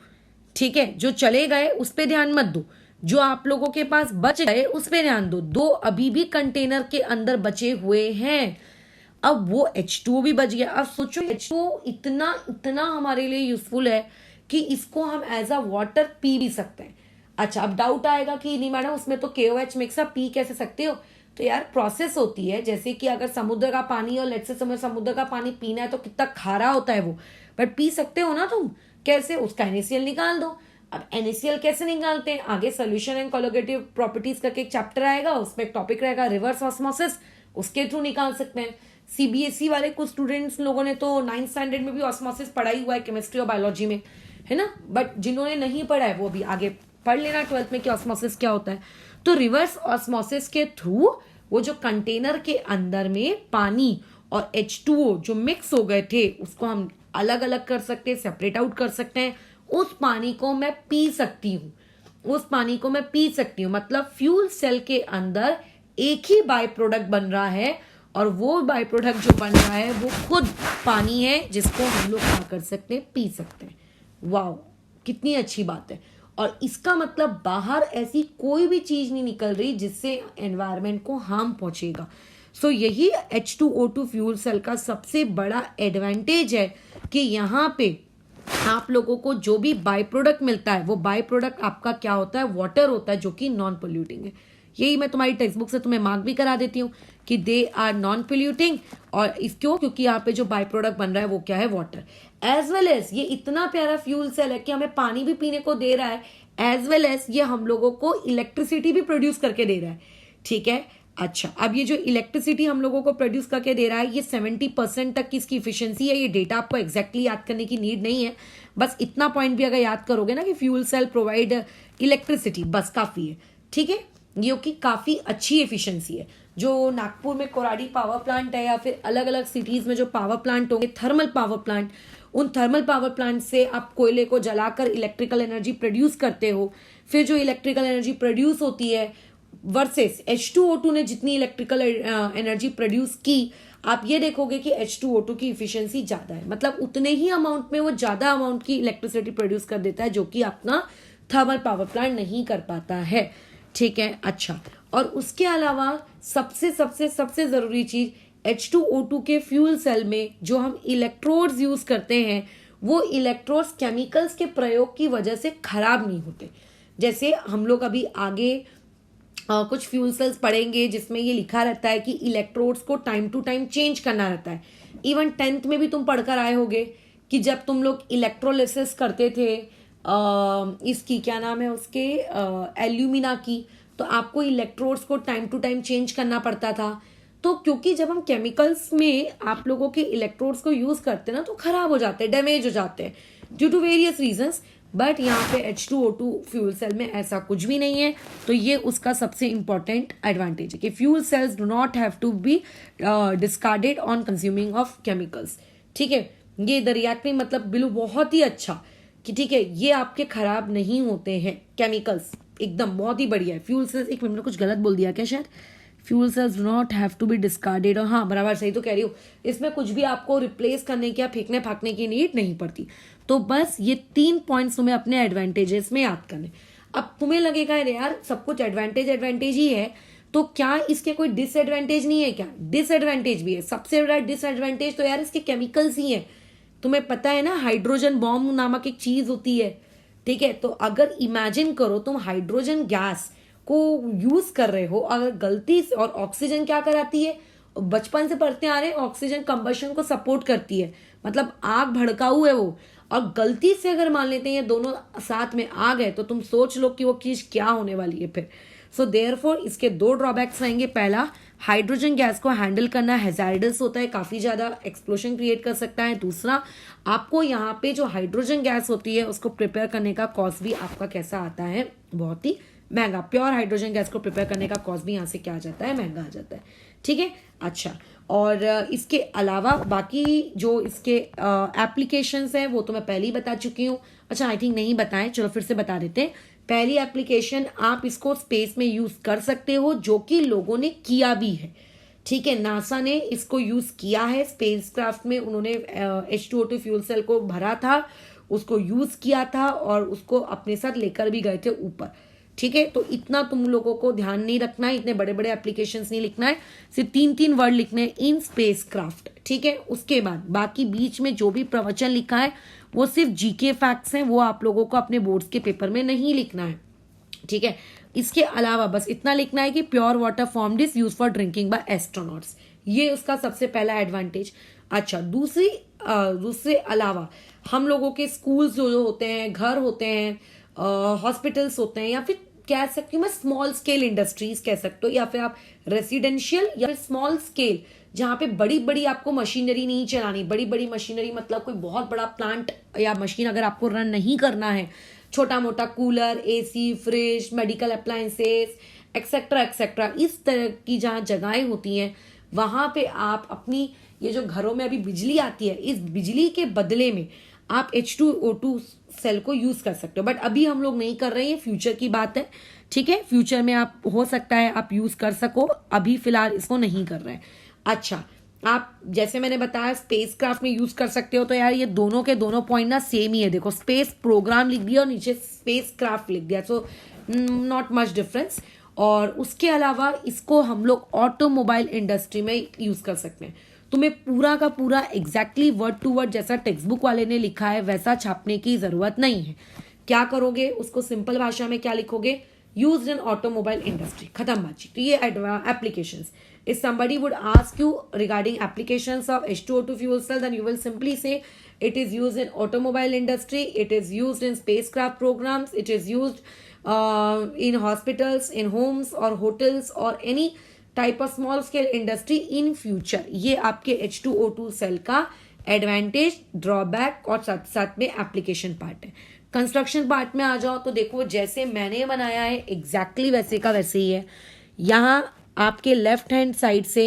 ठीक है, जो चले गए उस पर ध्यान मत दो, जो आप लोगों के पास बच गए उस पर ध्यान दो। 2 अभी भी कंटेनर के अंदर बचे हुए हैं, अब वो H2O भी बच गया। अब सोचो H2O इतना इतना हमारे लिए यूजफुल है कि इसको हम एज अ वाटर पी भी सकते हैं। अच्छा, अब डाउट आएगा कि नहीं मैडम उसमें तो KOH मिक्स है, पी कैसे सकते हो? तो यार प्रोसेस होती है, जैसे कि अगर समुद्र का पानी और लेट्स से समुद्र का पानी पीना है तो कितना खारा होता है वो, बट पी सकते हो ना तुम। कैसे? उसका NaCl निकाल दो। अब NaCl कैसे निकालते हैं? आगे सोल्यूशन एंड कोलगेटिव प्रॉपर्टीज करके एक चैप्टर आएगा, उसमें एक टॉपिक रहेगा रिवर्स ऑस्मोसिस, उसके थ्रू निकाल सकते हैं। CBSE वाले कुछ स्टूडेंट्स लोगों ने तो 9th स्टैंडर्ड में भी ऑस्मोसिस पढ़ा ही हुआ है, केमिस्ट्री और बायोलॉजी में, है ना, बट जिन्होंने नहीं पढ़ा है वो भी आगे पढ़ लेना 12th में कि ऑस्मोसिस क्या होता है। तो रिवर्स ऑस्मोसिस के थ्रू वो जो कंटेनर के अंदर में पानी और H2O जो मिक्स हो गए थे उसको हम अलग अलग कर सकते हैं, सेपरेट आउट कर सकते हैं। उस पानी को मैं पी सकती हूँ, उस पानी को मैं पी सकती हूँ। मतलब फ्यूल सेल के अंदर एक ही बाय प्रोडक्ट बन रहा है, और वो बाय प्रोडक्ट जो बन रहा है वो खुद पानी है, जिसको हम लोग क्या कर सकते हैं, पी सकते हैं। वाह, कितनी अच्छी बात है। और इसका मतलब बाहर ऐसी कोई भी चीज नहीं निकल रही जिससे एनवायरनमेंट को हार्म पहुंचेगा। सो यही H2O2 फ्यूल सेल का सबसे बड़ा एडवांटेज है कि यहाँ पे आप लोगों को जो भी बाय प्रोडक्ट मिलता है वो बाय प्रोडक्ट आपका क्या होता है, वाटर होता है, जो कि नॉन पोल्यूटिंग है। यही मैं तुम्हारी टेक्स्ट बुक से तुम्हें मार्क भी करा देती हूँ कि दे आर नॉन पोल्यूटिंग। और इस क्यों? क्योंकि यहाँ पे जो बाय प्रोडक्ट बन रहा है वो क्या है, वाटर। एज वेल एज ये इतना प्यारा फ्यूल सेल है कि हमें पानी भी पीने को दे रहा है, एज वेल एज ये हम लोगों को इलेक्ट्रिसिटी भी प्रोड्यूस करके दे रहा है, ठीक है। अच्छा, अब ये जो इलेक्ट्रिसिटी हम लोगों को प्रोड्यूस करके दे रहा है, ये 70% तक की इसकी इफिशियंसी है। ये डेटा आपको एग्जैक्टली याद करने की नीड नहीं है, बस इतना पॉइंट भी अगर याद करोगे ना कि फ्यूल सेल प्रोवाइड इलेक्ट्रिसिटी, बस काफी है, ठीक है। ये की काफी अच्छी एफिशिएंसी है। जो नागपुर में कोराडी पावर प्लांट है या फिर अलग अलग सिटीज में जो पावर प्लांट होंगे, थर्मल पावर प्लांट, उन थर्मल पावर प्लांट से आप कोयले को जलाकर इलेक्ट्रिकल एनर्जी प्रोड्यूस करते हो। फिर जो इलेक्ट्रिकल एनर्जी प्रोड्यूस होती है वर्सेस H2O2 ने जितनी इलेक्ट्रिकल एनर्जी प्रोड्यूस की, आप ये देखोगे कि H2O2 की इफिशिएंसी ज्यादा है। मतलब उतने ही अमाउंट में वो ज्यादा अमाउंट की इलेक्ट्रिसिटी प्रोड्यूस कर देता है, जो कि अपना थर्मल पावर प्लांट नहीं कर पाता है, ठीक है। अच्छा, और उसके अलावा सबसे सबसे सबसे जरूरी चीज, H2O2 के फ्यूल सेल में जो हम इलेक्ट्रोड्स यूज करते हैं, वो इलेक्ट्रोड्स केमिकल्स के प्रयोग की वजह से खराब नहीं होते। जैसे हम लोग अभी आगे कुछ फ्यूल सेल्स पढ़ेंगे जिसमें ये लिखा रहता है कि इलेक्ट्रोड्स को टाइम टू टाइम चेंज करना रहता है। इवन 10th में भी तुम पढ़कर आए होगे कि जब तुम लोग इलेक्ट्रोलिसिस करते थे इसकी क्या नाम है उसके एल्यूमिना की, तो आपको इलेक्ट्रोड्स को टाइम टू टाइम चेंज करना पड़ता था। तो क्योंकि जब हम केमिकल्स में आप लोगों के इलेक्ट्रोड्स को यूज करते हैं ना, तो खराब हो जाते हैं, डैमेज हो जाते हैं due to various reasons. But यहाँ पे H2O2 फ्यूल सेल में ऐसा कुछ भी नहीं है। तो ये उसका सबसे इंपॉर्टेंट एडवांटेज है कि fuel cells do not have to be discarded on consuming of chemicals, ठीक है। ये दरियात्मी मतलब बिल्लू बहुत ही अच्छा कि ठीक है, ये आपके खराब नहीं होते हैं केमिकल्स, एकदम बहुत ही बढ़िया है। फ्यूल सेल्स, एक मिनट में कुछ गलत बोल दिया क्या शायद, fuel cells do not have to be discarded, और हाँ बराबर सही तो कह रही हूँ, इसमें कुछ भी आपको रिप्लेस करने की या फेंकने फाकने की नीड नहीं पड़ती। तो बस ये 3 पॉइंट्स तुम्हें अपने एडवांटेजेस में याद करने। अब तुम्हें लगेगा यार सब कुछ एडवांटेज एडवांटेज ही है, तो क्या इसके कोई डिसएडवांटेज नहीं है क्या? डिसएडवांटेज भी है। सबसे बड़ा डिसएडवांटेज तो यार इसके केमिकल्स ही है। तुम्हें पता है ना, हाइड्रोजन बॉम्ब नामक एक चीज होती है, ठीक है। तो अगर इमेजिन करो तुम हाइड्रोजन गैस को यूज कर रहे हो, अगर गलती से, और ऑक्सीजन क्या कराती है, बचपन से पढ़ते आ रहे हैं, ऑक्सीजन कंबशन को सपोर्ट करती है, मतलब आग भड़काऊ है वो, और गलती से अगर मान लेते हैं ये दोनों साथ में आ गए तो तुम सोच लो कि वो चीज क्या होने वाली है फिर। सो देयरफॉर इसके 2 ड्रॉबैक्स रहेंगे। पहला, हाइड्रोजन गैस को हैंडल करना हैजार्डस होता है, काफ़ी ज़्यादा एक्सप्लोजन क्रिएट कर सकता है। दूसरा, आपको यहाँ पे जो हाइड्रोजन गैस होती है उसको प्रिपेयर करने का कॉस्ट भी आपका कैसा आता है, बहुत ही महंगा। प्योर हाइड्रोजन गैस को प्रिपेयर करने का कॉस्ट भी यहाँ से क्या आ जाता है, महंगा आ जाता है। ठीक है, अच्छा। और इसके अलावा बाकी जो इसके एप्लीकेशंस हैं वो तो मैं पहले ही बता चुकी हूँ। अच्छा, आई थिंक नहीं बताएं, चलो फिर से बता देते हैं। पहली एप्लीकेशन, आप इसको स्पेस में यूज कर सकते हो, जो कि लोगों ने किया भी है। ठीक है, नासा ने इसको यूज किया है स्पेसक्राफ्ट में, उन्होंने H2O2 फ्यूल सेल को भरा था, उसको यूज किया था और उसको अपने साथ लेकर भी गए थे ऊपर। ठीक है, तो इतना तुम लोगों को ध्यान नहीं रखना है, इतने बड़े बड़े एप्लीकेशंस नहीं लिखना है, सिर्फ 3 वर्ड लिखने हैं, इन स्पेसक्राफ्ट। ठीक है, उसके बाद बाकी बीच में जो भी प्रवचन लिखा है वो सिर्फ जीके फैक्ट्स हैं, वो आप लोगों को अपने बोर्ड्स के पेपर में नहीं लिखना है। ठीक है, इसके अलावा बस इतना लिखना है कि pure water formed is use for drinking by astronauts, ये उसका सबसे पहला एडवांटेज। अच्छा, दूसरे अलावा हम लोगों के स्कूल्स जो होते हैं, घर होते हैं, हॉस्पिटल्स होते हैं, या फिर कह सकती हूँ मैं स्मॉल स्केल इंडस्ट्रीज कह सकते हो, या फिर आप रेसिडेंशियल या फिर स्मॉल स्केल, जहाँ पे बड़ी बड़ी आपको मशीनरी नहीं चलानी। बड़ी बड़ी मशीनरी मतलब कोई बहुत बड़ा प्लांट या मशीन अगर आपको रन नहीं करना है, छोटा मोटा cooler, AC, fridge, medical appliances etcetera etcetera, इस तरह की जहाँ जगहें होती हैं वहां पे आप अपनी ये जो घरों में अभी बिजली आती है, इस बिजली के बदले में आप H2O2 सेल को यूज कर सकते हो। बट अभी हम लोग नहीं कर रहे हैं, फ्यूचर की बात है। ठीक है, फ्यूचर में आप हो सकता है आप यूज कर सको, अभी फिलहाल इसको नहीं कर रहे हैं। अच्छा, आप जैसे मैंने बताया स्पेस क्राफ्ट में यूज कर सकते हो, तो यार ये दोनों के दोनों पॉइंट ना सेम ही है। देखो, स्पेस प्रोग्राम लिख दिया और नीचे स्पेस क्राफ्ट लिख दिया, सो नॉट मच डिफरेंस। और उसके अलावा इसको हम लोग ऑटोमोबाइल इंडस्ट्री में यूज कर सकते हैं। तुम्हें पूरा का पूरा एग्जैक्टली वर्ड टू वर्ड जैसा टेक्स्ट बुक वाले ने लिखा है वैसा छापने की जरूरत नहीं है। क्या करोगे, उसको सिंपल भाषा में क्या लिखोगे, यूज्ड इन ऑटोमोबाइल इंडस्ट्री, खत्म बातचीत। तो ये applications, if somebody would ask you regarding applications of H2O2 fuel cell, then you will simply say it is used in automobile industry, it is used in spacecraft programs, it is used in hospitals, in homes or hotels or any type of small scale industry in future। ये आपके H2O2 सेल का एडवांटेज, ड्रॉबैक और साथ साथ में एप्लीकेशन पार्ट है। कंस्ट्रक्शन पार्ट में आ जाओ तो देखो, जैसे मैंने बनाया है एग्जैक्टली वैसे का वैसे ही है। यहाँ आपके लेफ्ट हैंड साइड से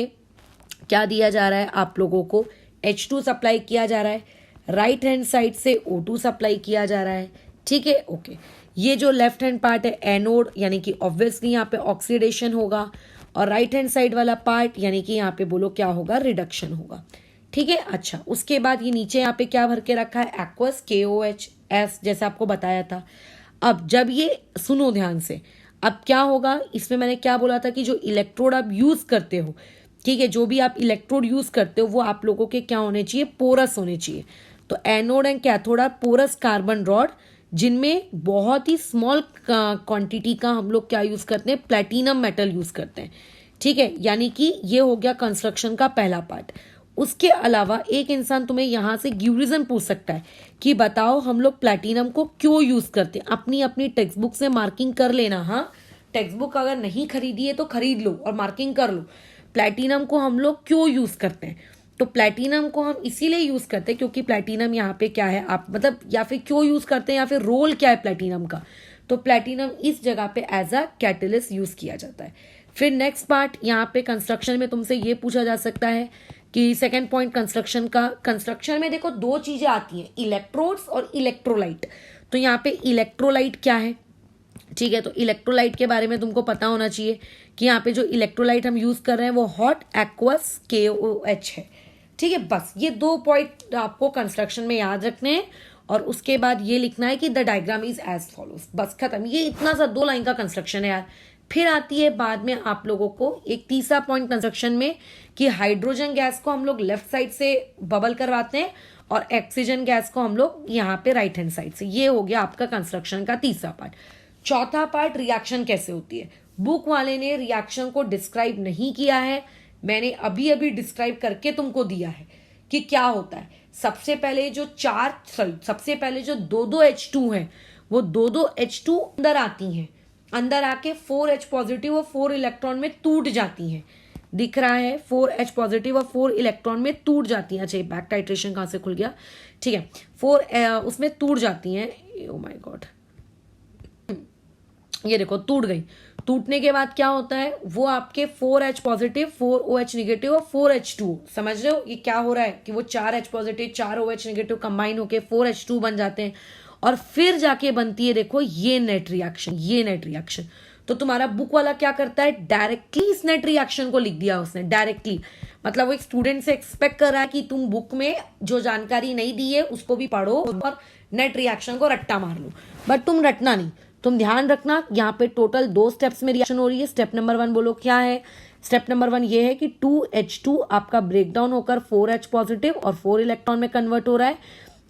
क्या दिया जा रहा है, आप लोगों को H2 सप्लाई किया जा रहा है, राइट हैंड साइड से O2 सप्लाई किया जा रहा है। ठीक है, ओके। ये जो लेफ्ट हैंड पार्ट है एनोड, यानी कि ऑब्वियसली यहाँ पे ऑक्सीडेशन होगा, और राइट हैंड साइड वाला पार्ट यानी कि यहाँ पे बोलो क्या होगा, रिडक्शन होगा। ठीक है, अच्छा। उसके बाद ये नीचे यहाँ पे क्या भर के रखा है, एक्वस KOHS, जैसे आपको बताया था। अब जब ये सुनो ध्यान से, अब क्या होगा, इसमें मैंने क्या बोला था कि जो इलेक्ट्रोड आप यूज करते हो, ठीक है, जो भी आप इलेक्ट्रोड यूज करते हो वो आप लोगों के क्या होने चाहिए, पोरस होने चाहिए। तो anode and cathode are porous carbon rod, जिनमें बहुत ही स्मॉल क्वांटिटी का हम लोग क्या यूज करते हैं, प्लेटिनम मेटल यूज करते हैं। ठीक है, यानी कि ये हो गया कंस्ट्रक्शन का पहला पार्ट। उसके अलावा एक इंसान तुम्हें यहां से गिवरीजन पूछ सकता है कि बताओ हम लोग प्लैटिनम को क्यों यूज करते हैं। अपनी अपनी टेक्स्ट बुक से मार्किंग कर लेना। हाँ, टेक्स्ट बुक अगर नहीं खरीदी है तो खरीद लो और मार्किंग कर लो। प्लैटिनम को हम लोग क्यों यूज करते हैं, तो प्लैटिनम को हम इसीलिए यूज करते हैं क्योंकि प्लैटिनम यहाँ पे क्या है, आप मतलब या फिर क्यों यूज करते हैं या फिर रोल क्या है प्लैटिनम का, तो प्लैटिनम इस जगह पे एज अ कैटलिस्ट यूज किया जाता है। फिर नेक्स्ट पार्ट यहाँ पे कंस्ट्रक्शन में तुमसे ये पूछा जा सकता है कि सेकेंड पॉइंट कंस्ट्रक्शन का, कंस्ट्रक्शन में देखो दो चीजें आती हैं, इलेक्ट्रोड्स और इलेक्ट्रोलाइट। तो यहाँ पे इलेक्ट्रोलाइट क्या है, ठीक है, तो इलेक्ट्रोलाइट के बारे में तुमको पता होना चाहिए कि यहाँ पे जो इलेक्ट्रोलाइट हम यूज कर रहे हैं वो हॉट एक्वस KOH है। ठीक है, बस ये 2 पॉइंट आपको कंस्ट्रक्शन में याद रखने हैं और उसके बाद ये लिखना है कि the diagram is as follows, बस खत्म। ये इतना सा 2 लाइन का कंस्ट्रक्शन है यार। फिर आती है बाद में आप लोगों को एक तीसरा पॉइंट कंस्ट्रक्शन में कि हाइड्रोजन गैस को हम लोग लेफ्ट साइड से बबल करवाते हैं और ऑक्सीजन गैस को हम लोग यहाँ पे राइट हैंड साइड से। ये हो गया आपका कंस्ट्रक्शन का तीसरा पार्ट। चौथा पार्ट रिएक्शन कैसे होती है। बुक वाले ने रिएक्शन को डिस्क्राइब नहीं किया है, मैंने अभी अभी डिस्क्राइब करके तुमको दिया है कि क्या होता है। सबसे पहले जो 2 H2 हैं वो 2 H2 अंदर आती हैं, अंदर आके 4H पॉजिटिव और 4 इलेक्ट्रॉन में टूट जाती हैं। दिख रहा है 4H पॉजिटिव और 4 इलेक्ट्रॉन में टूट जाती हैं। अच्छा, बैक टाइट्रेशन कहाँ से खुल गया, ठीक है, 4 उसमें टूट जाती हैं। ओ माय गॉड, ये देखो टूट गई। टूटने के बाद क्या होता है, वो आपके 4H पॉजिटिव 4OH नेगेटिव और 4H2, समझ रहे हो ये क्या हो रहा है कि वो 4H positive 4OH negative combine होके 4H2 बन जाते हैं और फिर जाके बनती है देखो ये नेट रिएक्शन, ये नेट रिएक्शन। तो तुम्हारा बुक वाला क्या करता है, डायरेक्टली इस नेट रिएक्शन को लिख दिया उसने डायरेक्टली। मतलब वो एक स्टूडेंट से एक्सपेक्ट कर रहा है कि तुम बुक में जो जानकारी नहीं दी है उसको भी पढ़ो और नेट रिएक्शन को रट्टा मार लो, बट तुम रटना नहीं। तुम ध्यान रखना यहाँ पे टोटल 2 स्टेप्स में रिएक्शन हो रही है। स्टेप नंबर 1 बोलो क्या है, स्टेप नंबर 1 ये है कि 2H2 आपका ब्रेकडाउन होकर 4H पॉजिटिव और 4 इलेक्ट्रॉन में कन्वर्ट हो रहा है।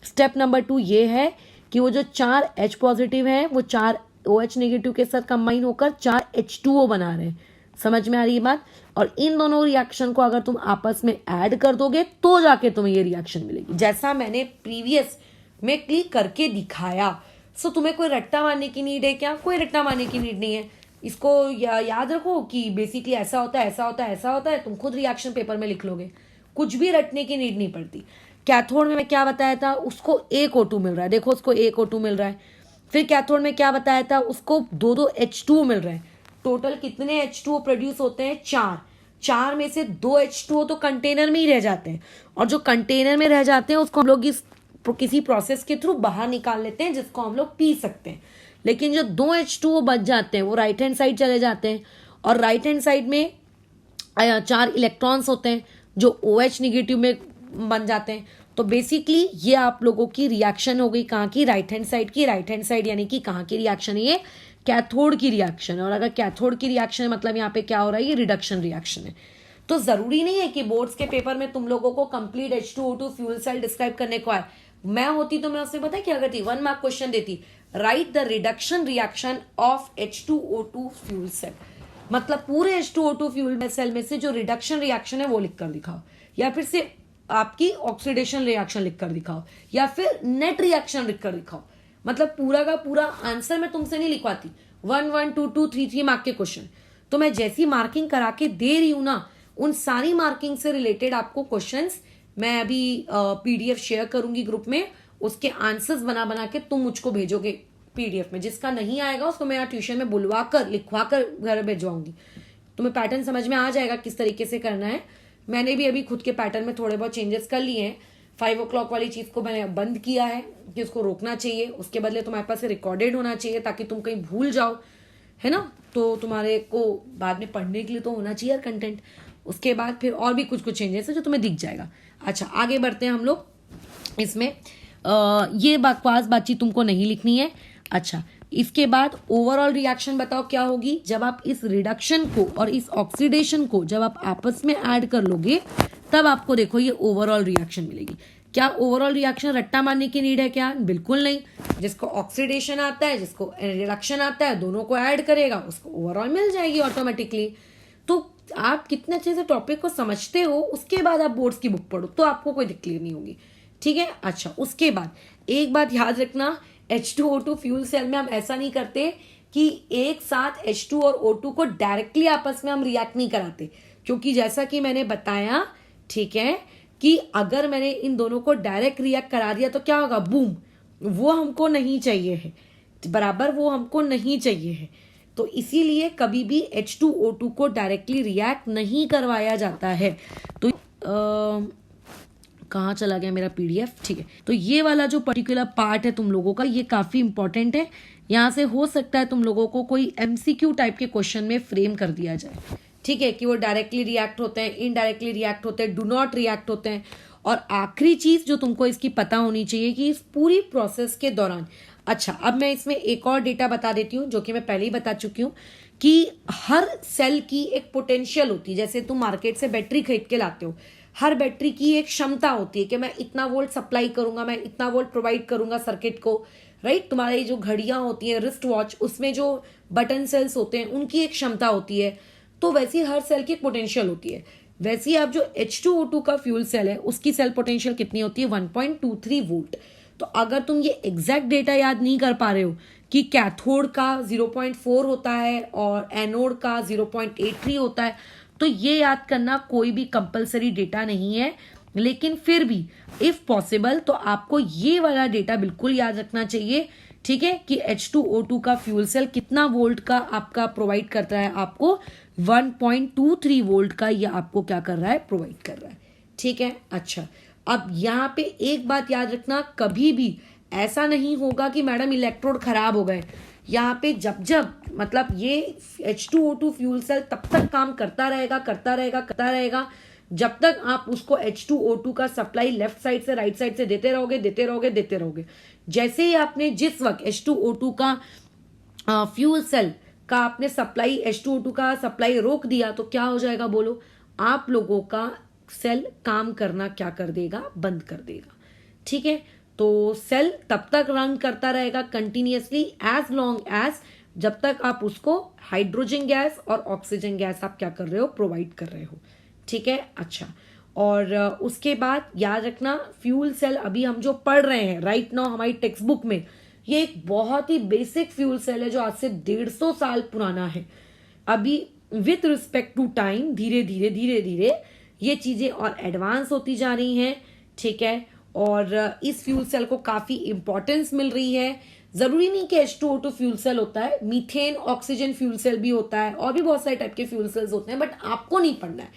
स्टेप नंबर 2 ये है कि वो जो 4H पॉजिटिव है वो 4OH नेगेटिव के साथ कंबाइन होकर 4H2O बना रहे हैं। समझ में आ रही है बात। और इन दोनों रिएक्शन को अगर तुम आपस में ऐड कर दोगे तो जाके तुम्हें ये रिएक्शन मिलेगी, जैसा मैंने प्रीवियस में क्लिक करके दिखाया। सो तुम्हें कोई रट्टा मारने की नीड है क्या, कोई रट्टा मारने की नीड नहीं है। इसको याद रखो कि बेसिकली ऐसा होता है, ऐसा होता है, ऐसा होता है, तुम खुद रिएक्शन पेपर में लिख लोगे, कुछ भी रटने की नीड नहीं पड़ती। कैथोड में मैं क्या बताया था, उसको एक O2 मिल रहा है, देखो उसको एक O2 मिल रहा है। फिर कैथोड में क्या बताया था, उसको 2 H2O मिल रहा है। टोटल कितने H2O प्रोड्यूस होते हैं, 4 में से 2 H2O तो कंटेनर में ही रह जाते हैं, और जो कंटेनर में रह जाते हैं उसको हम लोग किसी प्रोसेस के थ्रू बाहर निकाल लेते हैं जिसको हम लोग पी सकते हैं। लेकिन जो 2 H2O बच जाते हैं वो राइट हैंड साइड चले जाते हैं, और राइट हैंड साइड में 4 इलेक्ट्रॉन्स होते हैं जो OH निगेटिव में बन जाते हैं। तो बेसिकली ये आप लोगों की रिएक्शन हो गई कहाँ की, राइट हैंड साइड की। राइट हैंड साइड यानी कि कहाँ की रिएक्शन है, ये कैथोड की रिएक्शन है। और अगर कैथोड की रिएक्शन है मतलब यहाँ पे क्या हो रहा है, ये रिडक्शन रिएक्शन है। तो जरूरी नहीं है कि बोर्ड्स के पेपर में तुम लोगों को complete H2O2 fuel cell describe करने को आए। मैं होती तो मैं उसमें पता है क्या करती, 1 मार्क क्वेश्चन देती, write the reduction reaction of H2O2 fuel cell. मतलब पूरे H2O2 फ्यूल सेल में से जो रिडक्शन रिएक्शन है वो लिख कर दिखाओ, या फिर से आपकी ऑक्सीडेशन रिएक्शन लिख कर दिखाओ, या फिर नेट रिएक्शन लिख कर दिखाओ। मतलब पूरा का पूरा आंसर मैं तुमसे नहीं लिखवाती, 1 1 2 2 3 3 मार्क के क्वेश्चन तो मैं जैसी मार्किंग करा के दे रही हूं ना, उन सारी मार्किंग से रिलेटेड आपको क्वेश्चंस मैं अभी PDF शेयर करूंगी ग्रुप में, उसके आंसर्स बना बना के तुम मुझको भेजोगे PDF में। जिसका नहीं आएगा उसको मैं यहाँ ट्यूशन में बुलवा कर लिखवा कर घर भेजवाऊंगी। तुम्हें पैटर्न समझ में आ जाएगा किस तरीके से करना है। मैंने भी अभी खुद के पैटर्न में थोड़े बहुत चेंजेस कर लिए हैं। 5 o'clock वाली चीज को मैंने बंद किया है कि उसको रोकना चाहिए, उसके बदले तुम्हारे पास रिकॉर्डेड होना चाहिए ताकि तुम कहीं भूल जाओ, है ना। तो तुम्हारे को बाद में पढ़ने के लिए तो होना चाहिए कंटेंट। उसके बाद फिर और भी कुछ कुछ चेंजेस है जो तुम्हें दिख जाएगा। अच्छा, आगे बढ़ते हैं हम लोग इसमें। ये बकवास बातचीत तुमको नहीं लिखनी है। अच्छा, इसके बाद ओवरऑल रिएक्शन बताओ क्या होगी, जब आप इस रिडक्शन को और इस ऑक्सीडेशन को जब आप आपस में ऐड कर लोगे तब आपको देखो ये ओवरऑल रिएक्शन मिलेगी। क्या ओवरऑल रिएक्शन रट्टा मारने की नीड है क्या, बिल्कुल नहीं। जिसको ऑक्सीडेशन आता है, जिसको रिडक्शन आता है, दोनों को ऐड करेगा उसको ओवरऑल मिल जाएगी ऑटोमेटिकली। तो आप कितने अच्छे से टॉपिक को समझते हो उसके बाद आप बोर्ड्स की बुक पढ़ो तो आपको कोई दिक्कत नहीं होगी, ठीक है। अच्छा, उसके बाद एक बात याद रखना, H2O2 फ्यूल सेल में हम ऐसा नहीं करते कि एक साथ H2 और O2 को डायरेक्टली आपस में हम रिएक्ट नहीं कराते, क्योंकि जैसा कि मैंने बताया, ठीक है, कि अगर मैंने इन दोनों को डायरेक्ट रिएक्ट करा दिया तो क्या होगा, बूम, वो हमको नहीं चाहिए है, बराबर वो हमको नहीं चाहिए है। तो इसीलिए कभी भी H2O2 को डायरेक्टली रिएक्ट नहीं करवाया जाता है। तो कहाँ चला गया मेरा PDF, ठीक है। तो ये वाला जो पर्टिकुलर पार्ट है तुम लोगों का, ये काफी इंपॉर्टेंट है। यहाँ से हो सकता है तुम लोगों को कोई MCQ टाइप के क्वेश्चन में फ्रेम कर दिया जाए, ठीक है, कि वो डायरेक्टली रिएक्ट होते हैं, इनडायरेक्टली रिएक्ट होते हैं, डू नॉट रिएक्ट होते हैं। और आखिरी चीज जो तुमको इसकी पता होनी चाहिए कि इस पूरी प्रोसेस के दौरान, अच्छा अब मैं इसमें एक और डेटा बता देती हूँ जो कि मैं पहले ही बता चुकी हूँ कि हर सेल की एक पोटेंशियल होती है। जैसे तुम मार्केट से बैटरी खरीद के लाते हो, हर बैटरी की एक क्षमता होती है कि मैं इतना वोल्ट सप्लाई करूंगा, मैं इतना वोल्ट प्रोवाइड करूंगा सर्किट को, राइट। तुम्हारी जो घड़ियां होती हैं, रिस्ट वॉच, उसमें जो बटन सेल्स होते हैं उनकी एक क्षमता होती है। तो वैसी हर सेल की एक पोटेंशियल होती है। वैसे आप जो H2O2 का फ्यूल सेल है उसकी सेल पोटेंशियल कितनी होती है, 1.23 वोल्ट। तो अगर तुम ये एग्जैक्ट डेटा याद नहीं कर पा रहे हो कि कैथोड का 0.4 होता है और एनोड का 0.83 होता है, तो ये याद करना कोई भी कंपलसरी डेटा नहीं है, लेकिन फिर भी इफ पॉसिबल तो आपको ये वाला डेटा बिल्कुल याद रखना चाहिए, ठीक है, कि H2O2 का फ्यूल सेल कितना वोल्ट का आपका प्रोवाइड करता है, आपको 1.23 वोल्ट का ये आपको क्या कर रहा है, प्रोवाइड कर रहा है, ठीक है। अच्छा, अब यहाँ पे एक बात याद रखना, कभी भी ऐसा नहीं होगा कि मैडम इलेक्ट्रोड खराब हो गए। यहाँ पे जब मतलब ये H2O2 फ्यूल सेल तब तक काम करता रहेगा जब तक आप उसको H2O2 का सप्लाई लेफ्ट साइड से राइट साइड से देते रहोगे। जैसे ही आपने जिस वक्त H2O2 का फ्यूल सेल का आपने सप्लाई H2O2 का सप्लाई रोक दिया तो क्या हो जाएगा, बोलो, आप लोगों का सेल काम करना क्या कर देगा, बंद कर देगा, ठीक है। तो सेल तब तक रन करता रहेगा कंटिन्यूअसली एज लॉन्ग एज जब तक आप उसको हाइड्रोजन गैस और ऑक्सीजन गैस आप क्या कर रहे हो, प्रोवाइड कर रहे हो, ठीक है। अच्छा, और उसके बाद याद रखना फ्यूल सेल अभी हम जो पढ़ रहे हैं राइट नाउ हमारी टेक्स्ट बुक में, ये एक बहुत ही बेसिक फ्यूल सेल है जो आज से 150 साल पुराना है। अभी विथ रिस्पेक्ट टू टाइम धीरे धीरे ये चीजें और एडवांस होती जा रही हैं, ठीक है। और इस फ्यूल सेल को काफी इंपॉर्टेंस मिल रही है। जरूरी नहीं कि H2O2 फ्यूल सेल होता है, मीथेन ऑक्सीजन फ्यूल सेल भी होता है और भी बहुत सारे टाइप के फ्यूल सेल्स होते हैं, बट आपको नहीं पढ़ना है,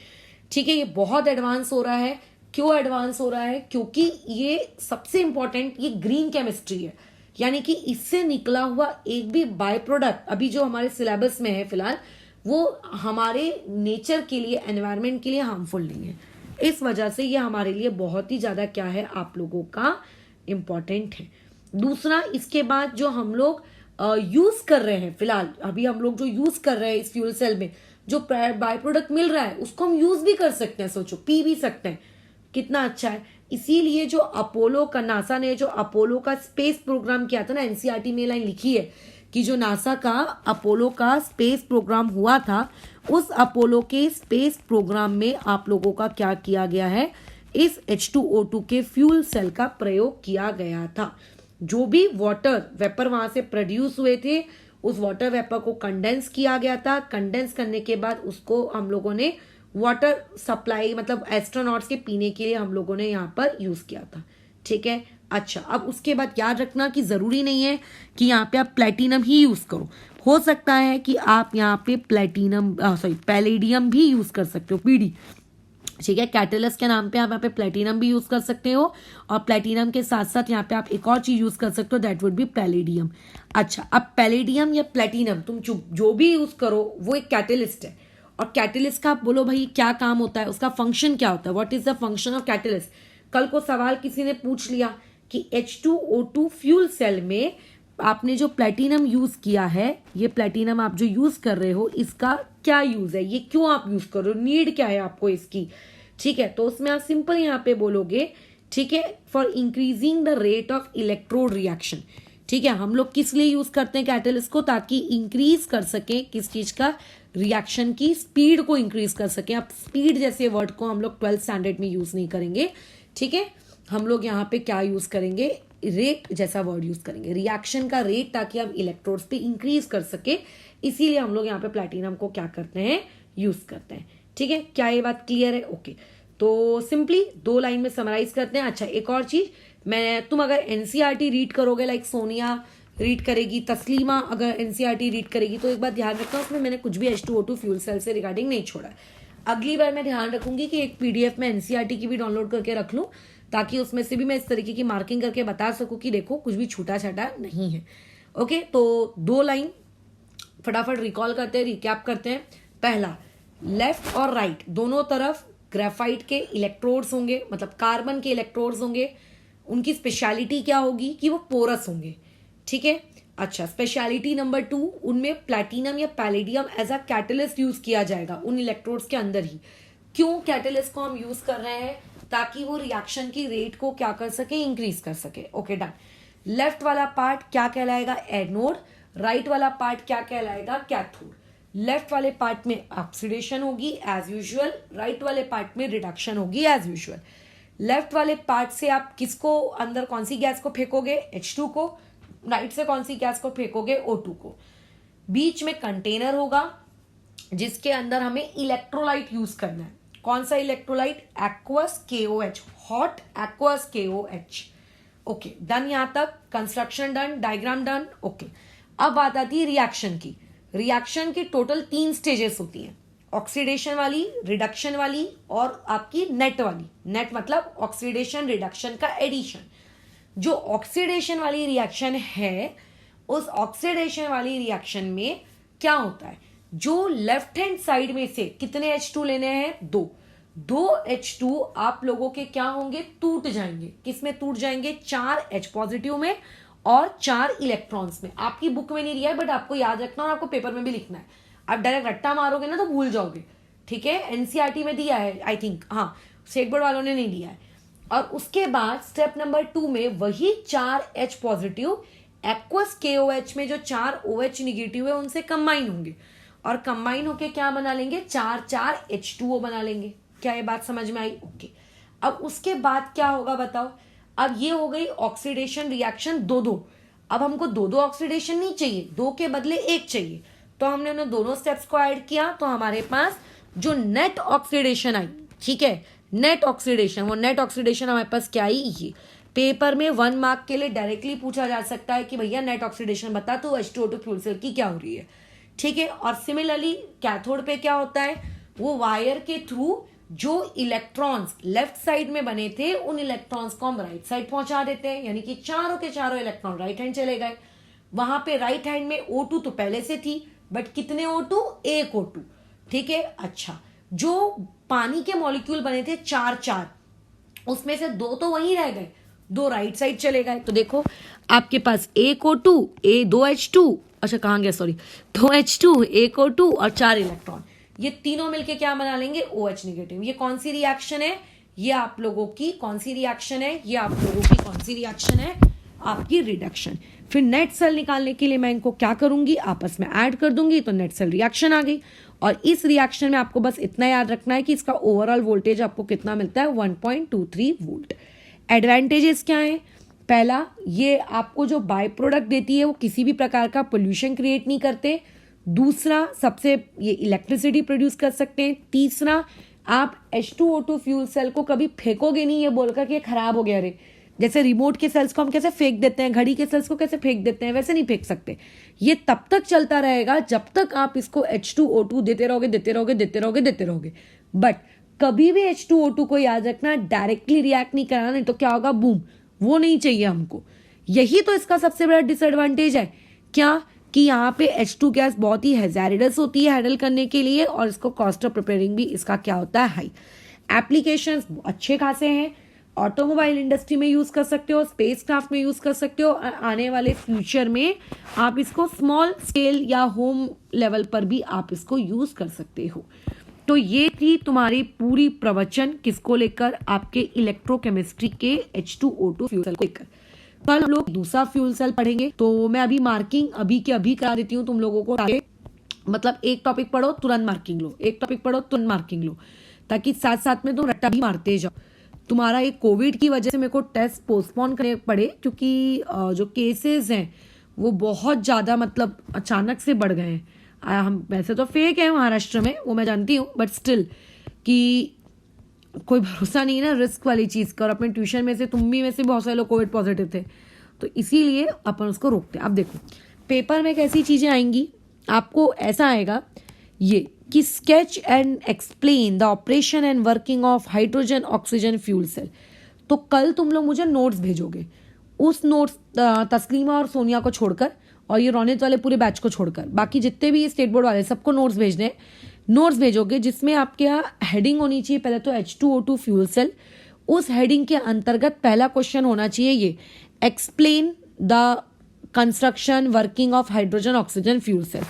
ठीक है। ये बहुत एडवांस हो रहा है। क्यों एडवांस हो रहा है? क्योंकि ये सबसे इंपॉर्टेंट ये ग्रीन केमिस्ट्री है, यानी कि इससे निकला हुआ एक भी बाय प्रोडक्ट अभी जो हमारे सिलेबस में है फिलहाल, वो हमारे नेचर के लिए, एनवायरमेंट के लिए हार्मफुल नहीं है। इस वजह से ये हमारे लिए बहुत ही ज्यादा क्या है, आप लोगों का इंपॉर्टेंट है। दूसरा, इसके बाद जो हम लोग यूज कर रहे हैं फिलहाल, अभी हम लोग जो यूज कर रहे हैं इस फ्यूल सेल में जो बाय प्रोडक्ट मिल रहा है उसको हम यूज भी कर सकते हैं, सोचो पी भी सकते हैं, कितना अच्छा है। इसीलिए जो अपोलो का, नासा ने जो अपोलो का स्पेस प्रोग्राम किया था ना, एनसीईआरटी में लाइन लिखी है कि जो नासा का अपोलो का स्पेस प्रोग्राम हुआ था, उस अपोलो के स्पेस प्रोग्राम में आप लोगों का क्या किया गया है, इस H2O2 के फ्यूल सेल का प्रयोग किया गया था। जो भी वाटर वेपर वहां से प्रोड्यूस हुए थे, उस वाटर वेपर को कंडेंस किया गया था। कंडेंस करने के बाद उसको हम लोगों ने वाटर सप्लाई, मतलब एस्ट्रोनॉट्स के पीने के लिए हम लोगों ने यहाँ पर यूज किया था, ठीक है। अच्छा, अब उसके बाद याद रखना कि जरूरी नहीं है कि यहाँ पे आप प्लेटिनम ही यूज करो, हो सकता है कि आप यहाँ पे पैलेडियम भी यूज कर सकते हो, पीडी, ठीक है। कैटलिस्ट के नाम पे आप यहाँ पे प्लेटिनम भी यूज कर सकते हो, और प्लेटिनम के साथ साथ यहाँ पे आप एक और चीज यूज कर सकते हो, दैट वुड बी पैलेडियम। अच्छा, अब पैलेडियम या प्लेटिनम तुम जो भी यूज करो वो एक कैटलिस्ट है, और कैटलिस्ट का आप बोलो भाई क्या काम होता है, उसका फंक्शन क्या होता है, what is the function of catalyst. कल को सवाल किसी ने पूछ लिया कि H2O2 फ्यूल सेल में आपने जो प्लेटिनम यूज किया है, ये प्लेटिनम आप जो यूज कर रहे हो इसका क्या यूज है, ये क्यों आप यूज कर रहे हो, नीड क्या है आपको इसकी, ठीक है। तो उसमें आप सिंपल यहाँ पे बोलोगे, ठीक है, for increasing the rate of electrode reaction, ठीक है। हम लोग किस लिए यूज करते हैं कैटलिस्ट को, ताकि इंक्रीज कर सके किस चीज का, रिएक्शन की स्पीड को इंक्रीज कर सके। अब स्पीड जैसे वर्ड को हम लोग 12th स्टैंडर्ड में यूज नहीं करेंगे, ठीक है। हम लोग यहाँ पे क्या यूज करेंगे, रेट जैसा वर्ड यूज करेंगे, रिएक्शन का रेट, ताकि हम इलेक्ट्रोड्स पे इंक्रीज कर सके। इसीलिए हम लोग यहाँ पे प्लैटिनम को क्या करते हैं, यूज करते हैं, ठीक है। क्या ये बात क्लियर है? ओके, तो सिंपली 2 लाइन में समराइज करते हैं। अच्छा, एक और चीज, तुम अगर एनसीईआरटी रीड करोगे, लाइक सोनिया रीड करेगी, तस्लीमा अगर एनसीईआरटी रीड करेगी, तो एक बात ध्यान रखना, उसमें मैंने कुछ भी H2O2 फ्यूल सेल से रिगार्डिंग नहीं छोड़ा है। अगली बार मैं ध्यान रखूंगी कि एक PDF में एनसीईआरटी की भी डाउनलोड करके रख लूं, ताकि उसमें से भी मैं इस तरीके की मार्किंग करके बता सकूं कि देखो कुछ भी छूटा छाटा नहीं है। ओके, तो 2 लाइन फटाफट रिकॉल करते हैं, रिकैप करते हैं। पहला, लेफ्ट और राइट दोनों तरफ ग्रेफाइट के इलेक्ट्रोड्स होंगे, मतलब कार्बन के इलेक्ट्रोड्स होंगे। उनकी स्पेशलिटी क्या होगी कि वो पोरस होंगे, ठीक है। अच्छा, स्पेशलिटी नंबर 2, उनमें प्लैटिनम या palladium as a catalyst use किया जाएगा उन इलेक्ट्रोड्स के अंदर ही। क्यों कैटलिस्ट को हम यूज कर रहे हैं? ताकि वो रिएक्शन की रेट को क्या कर सके, इंक्रीज कर सके। Okay, done. लेफ्ट वाला पार्ट क्या कहलाएगा, एनोड। राइट वाला पार्ट क्या कहलाएगा, कैथोड। लेफ्ट वाले पार्ट में ऑक्सीडेशन होगी एज यूजुअल, राइट वाले पार्ट में रिडक्शन होगी एज यूजुअल। लेफ्ट वाले पार्ट से आप किसको अंदर, कौन सी गैस को फेंकोगे, H2 को। राइट से कौन सी गैस को फेंकोगे, O2 को। बीच में कंटेनर होगा, जिसके अंदर हमें इलेक्ट्रोलाइट यूज करना है। कौन सा electrolyte? Aqueous KOH, hot aqueous KOH। Okay, done, यहां तक construction done, diagram done. Okay, अब बात आती है रिएक्शन की। रिएक्शन की टोटल 3 स्टेजेस होती हैं, ऑक्सीडेशन वाली, रिडक्शन वाली और आपकी नेट वाली। नेट मतलब ऑक्सीडेशन रिडक्शन का एडिशन। जो ऑक्सीडेशन वाली रिएक्शन है, उस ऑक्सीडेशन वाली रिएक्शन में क्या होता है, जो लेफ्ट हैंड साइड में से कितने H2 लेने हैं? 2 H2 आप लोगों के क्या होंगे? टूट जाएंगे। किसमें टूट जाएंगे? 4 H पॉजिटिव में और 4 इलेक्ट्रॉन्स में। आपकी बुक में नहीं दिया है, बट आपको याद रखना और आपको पेपर में भी लिखना है। आप डायरेक्ट रट्टा मारोगे ना तो भूल जाओगे, ठीक है? एनसीईआरटी में दिया है आई थिंक, हाँ, स्टेट बोर्ड वालों ने नहीं दिया है। और उसके बाद स्टेप नंबर 2 में वही 4 H पॉजिटिव एक्वस KOH में जो 4 OH निगेटिव है उनसे कंबाइन होंगे, और कंबाइन होके क्या बना लेंगे? 4 H2O बना लेंगे। क्या ये बात समझ में आई? ओके, अब उसके बाद क्या होगा बताओ? अब ये हो गई ऑक्सीडेशन रिएक्शन 2-2। अब हमको 2-2 ऑक्सीडेशन नहीं चाहिए, 2 के बदले 1 चाहिए, तो हमने उन्हें दोनों स्टेप्स को ऐड किया, तो हमारे पास जो नेट ऑक्सीडेशन आई, ठीक है, नेट ऑक्सीडेशन, वो नेट ऑक्सीडेशन हमारे पास क्या आई? ये पेपर में 1 मार्क के लिए डायरेक्टली पूछा जा सकता है कि भैया नेट ऑक्सीडेशन बता, तो H2O2 फ्यूल सेल की क्या हो रही है, ठीक है? और सिमिलरली कैथोड पे क्या होता है? वो वायर के थ्रू जो इलेक्ट्रॉन्स लेफ्ट साइड में बने थे, उन इलेक्ट्रॉन्स को हम राइट साइड पहुंचा देते हैं, यानी कि चारों के चारों इलेक्ट्रॉन राइट हैंड चले गए। वहां पे राइट हैंड में O2 तो पहले से थी, बट कितने O2? 1 O2, ठीक है? अच्छा, जो पानी के मॉलिक्यूल बने थे 4, उसमें से 2 तो वहीं रह गए, 2 राइट साइड चले गए। तो देखो आपके पास 1 O2, 2 H2, अच्छा कहाँ गया, सॉरी, 2 H2, 1 O2 और 4 इलेक्ट्रॉन, ये तीनों मिलके क्या बना लेंगे? OH negative. ये कौन सी रिएक्शन है? ये आप लोगों की कौन सी रिएक्शन है? ये आप लोगों की कौन सी रिएक्शन है? आपकी रिडक्शन। फिर नेट सेल निकालने के लिए मैं इनको क्या करूंगी? आपस में ऐड कर दूंगी, तो नेट सेल रिएक्शन आ गई। और इस रिएक्शन में आपको बस इतना याद रखना है कि इसका ओवरऑल वोल्टेज आपको कितना मिलता है? 1.23 वोल्ट। एडवांटेजेस क्या है? पहला, ये आपको जो बाय प्रोडक्ट देती है वो किसी भी प्रकार का पोल्यूशन क्रिएट नहीं करते। दूसरा, सबसे ये इलेक्ट्रिसिटी प्रोड्यूस कर सकते हैं। तीसरा, आप H2O2 फ्यूल सेल को कभी फेंकोगे नहीं ये बोलकर कि ये खराब हो गया रे। जैसे रिमोट के सेल्स को हम कैसे फेंक देते हैं, घड़ी के सेल्स को कैसे फेंक देते हैं, वैसे नहीं फेंक सकते। ये तब तक चलता रहेगा जब तक आप इसको H2O2 देते रहोगे, देते रहोगे, देते रहोगे, देते रहोगे। बट कभी भी H2O2 को याद रखना, डायरेक्टली रिएक्ट नहीं कराना, नहीं तो क्या होगा? बूम, वो नहीं चाहिए हमको। यही तो इसका सबसे बड़ा डिसएडवांटेज है, क्या कि यहाँ पे H2 गैस बहुत ही हैजार्डस होती है हैंडल करने के लिए, और इसको कॉस्ट ऑफ प्रिपेयरिंग भी इसका क्या होता है? हाई। एप्लीकेशंस अच्छे खासे हैं, ऑटोमोबाइल इंडस्ट्री में यूज कर सकते हो, स्पेस क्राफ्ट में यूज कर सकते हो, आने वाले फ्यूचर में आप इसको स्मॉल स्केल या होम लेवल पर भी आप इसको यूज कर सकते हो। तो ये थी तुम्हारी पूरी प्रवचन किसको लेकर? आपके इलेक्ट्रोकेमिस्ट्री के H2O2 फ्यूल सेल को लेकर। कल हम लोग दूसरा फ्यूल सेल पढ़ेंगे, तो मैं अभी मार्किंग अभी के अभी करा देती हूँ तुम लोगों को, मतलब एक टॉपिक पढ़ो तुरंत मार्किंग लो, एक टॉपिक पढ़ो तुरंत मार्किंग लो, ताकि साथ साथ में तुम रट्टा भी मारते जाओ। तुम्हारा एक कोविड की वजह से मेरे को टेस्ट पोस्टपोन करने पड़े, क्योंकि जो केसेस हैं वो बहुत ज़्यादा मतलब अचानक से बढ़ गए हैं। हम वैसे तो फेक है महाराष्ट्र में, वो मैं जानती हूँ, बट स्टिल कि कोई भरोसा नहीं है ना रिस्क वाली चीज़ का। और अपने ट्यूशन में से तुम भी में से बहुत सारे लोग कोविड पॉजिटिव थे, तो इसीलिए अपन उसको रोकते हैं। अब देखो पेपर में कैसी चीज़ें आएंगी, आपको ऐसा आएगा ये कि sketch and explain the operation and working of hydrogen oxygen fuel cell. तो कल तुम लोग मुझे नोट्स भेजोगे, उस नोट्स तस्लीमा और सोनिया को छोड़कर, और ये रोनित वाले पूरे बैच को छोड़कर, बाकी जितने भी स्टेट बोर्ड वाले सबको नोट्स भेजने हैं। नोट्स भेजोगे जिसमें आपके यहाँ हेडिंग होनी चाहिए पहले तो H2O2 फ्यूल सेल। उस हेडिंग के अंतर्गत पहला क्वेश्चन होना चाहिए ये, explain the construction working of hydrogen oxygen fuel cell.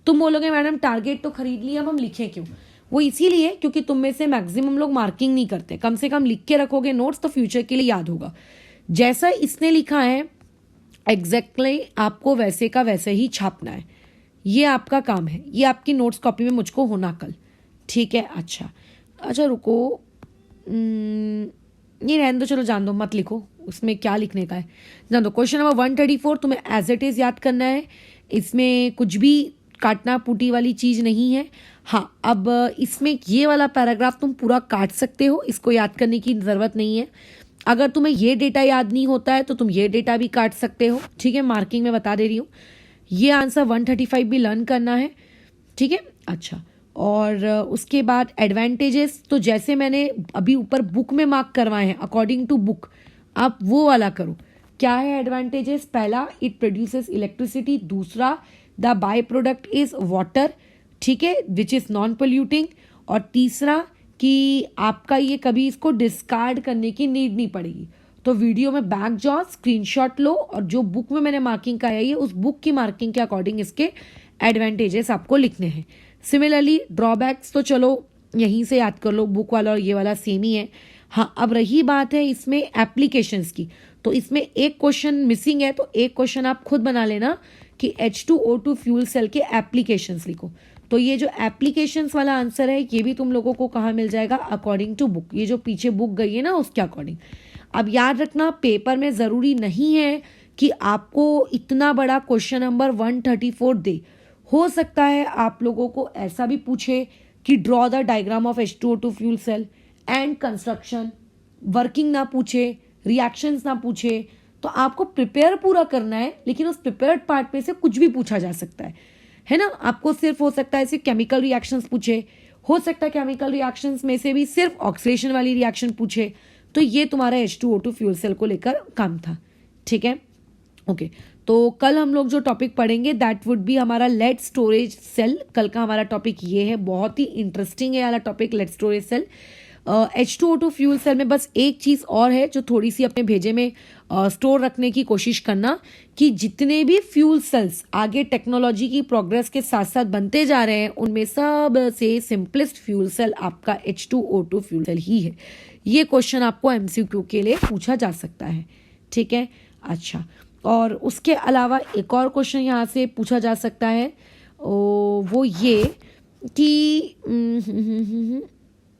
तुम बोलोगे मैडम टारगेट तो खरीद लिया, अब हम लिखें क्यों? वो इसीलिए क्योंकि तुम में से मैक्सिमम लोग मार्किंग नहीं करते। कम से कम लिख के रखोगे नोट्स तो फ्यूचर के लिए याद होगा। जैसा इसने लिखा है एग्जैक्टली आपको वैसे का वैसे ही छापना है, ये आपका काम है। ये आपकी नोट्स कॉपी में मुझको होना कल, ठीक है? अच्छा रुको, ये रहने दो, चलो जान दो, मत लिखो, उसमें क्या लिखने का है जान दो। क्वेश्चन नंबर 134 तुम्हें एज इट इज याद करना है, इसमें कुछ भी काटना पुटी वाली चीज़ नहीं है। हाँ, अब इसमें ये वाला पैराग्राफ तुम पूरा काट सकते हो, इसको याद करने की ज़रूरत नहीं है। अगर तुम्हें ये डेटा याद नहीं होता है तो तुम ये डेटा भी काट सकते हो, ठीक है। मार्किंग में बता दे रही हूँ। ये आंसर 135 भी लर्न करना है, ठीक है। अच्छा, और उसके बाद एडवांटेजेस, तो जैसे मैंने अभी ऊपर बुक में मार्क करवाए हैं अकॉर्डिंग टू बुक, आप वो वाला करो। क्या है एडवांटेजेस? पहला, इट प्रोड्यूसेस इलेक्ट्रिसिटी। दूसरा, the by product is water, ठीक है, विच इज नॉन पोल्यूटिंग। और तीसरा कि आपका ये कभी इसको डिस्कार्ड करने की नीड नहीं पड़ेगी। तो वीडियो में बैक जाओ, स्क्रीनशॉट लो, और जो बुक में मैंने मार्किंग का है उस बुक की मार्किंग के अकॉर्डिंग इसके एडवांटेजेस आपको लिखने हैं। सिमिलरली ड्रॉबैक्स तो चलो यहीं से याद कर लो, बुक वाला और ये वाला सेम ही है। हाँ, अब रही बात है इसमें एप्लीकेशंस की, तो इसमें एक क्वेश्चन मिसिंग है, तो एक क्वेश्चन आप खुद बना लेना कि H2O2 फ्यूल सेल के एप्लीकेशंस लिखो। तो ये जो एप्लीकेशंस वाला आंसर है ये भी तुम लोगों को कहाँ मिल जाएगा? According to book. ये जो पीछे बुक गई है ना उसके अकॉर्डिंग। अब याद रखना, पेपर में ज़रूरी नहीं है कि आपको इतना बड़ा क्वेश्चन नंबर 134 दे। हो सकता है आप लोगों को ऐसा भी पूछे कि draw the diagram of H2O2 fuel cell and construction, working ना पूछे, रिएक्शंस ना पूछे। तो आपको प्रिपेयर पूरा करना है, लेकिन उस प्रिपेयर्ड पार्ट में से कुछ भी पूछा जा सकता है ना। आपको सिर्फ हो सकता है सिर्फ केमिकल रिएक्शंस पूछे, हो सकता है केमिकल रिएक्शंस में से भी सिर्फ ऑक्सीडेशन वाली रिएक्शन पूछे। तो ये तुम्हारा H2O2 फ्यूल सेल को लेकर काम था, ठीक है। ओके, तो कल हम लोग जो टॉपिक पढ़ेंगे दैट वुड बी हमारा लेड स्टोरेज सेल। कल का हमारा टॉपिक ये है, बहुत ही इंटरेस्टिंग है वाला topic, lead storage cell. H2O2 fuel cell में बस एक चीज़ और है जो थोड़ी सी अपने भेजे में स्टोर रखने की कोशिश करना, कि जितने भी फ्यूल सेल्स आगे टेक्नोलॉजी की प्रोग्रेस के साथ साथ बनते जा रहे हैं उनमें सबसे सिंपलेस्ट फ्यूल सेल आपका H2O2 फ्यूल सेल ही है। ये क्वेश्चन आपको MCQ के लिए पूछा जा सकता है, ठीक है। अच्छा, और उसके अलावा एक और क्वेश्चन यहाँ से पूछा जा सकता है, वो ये कि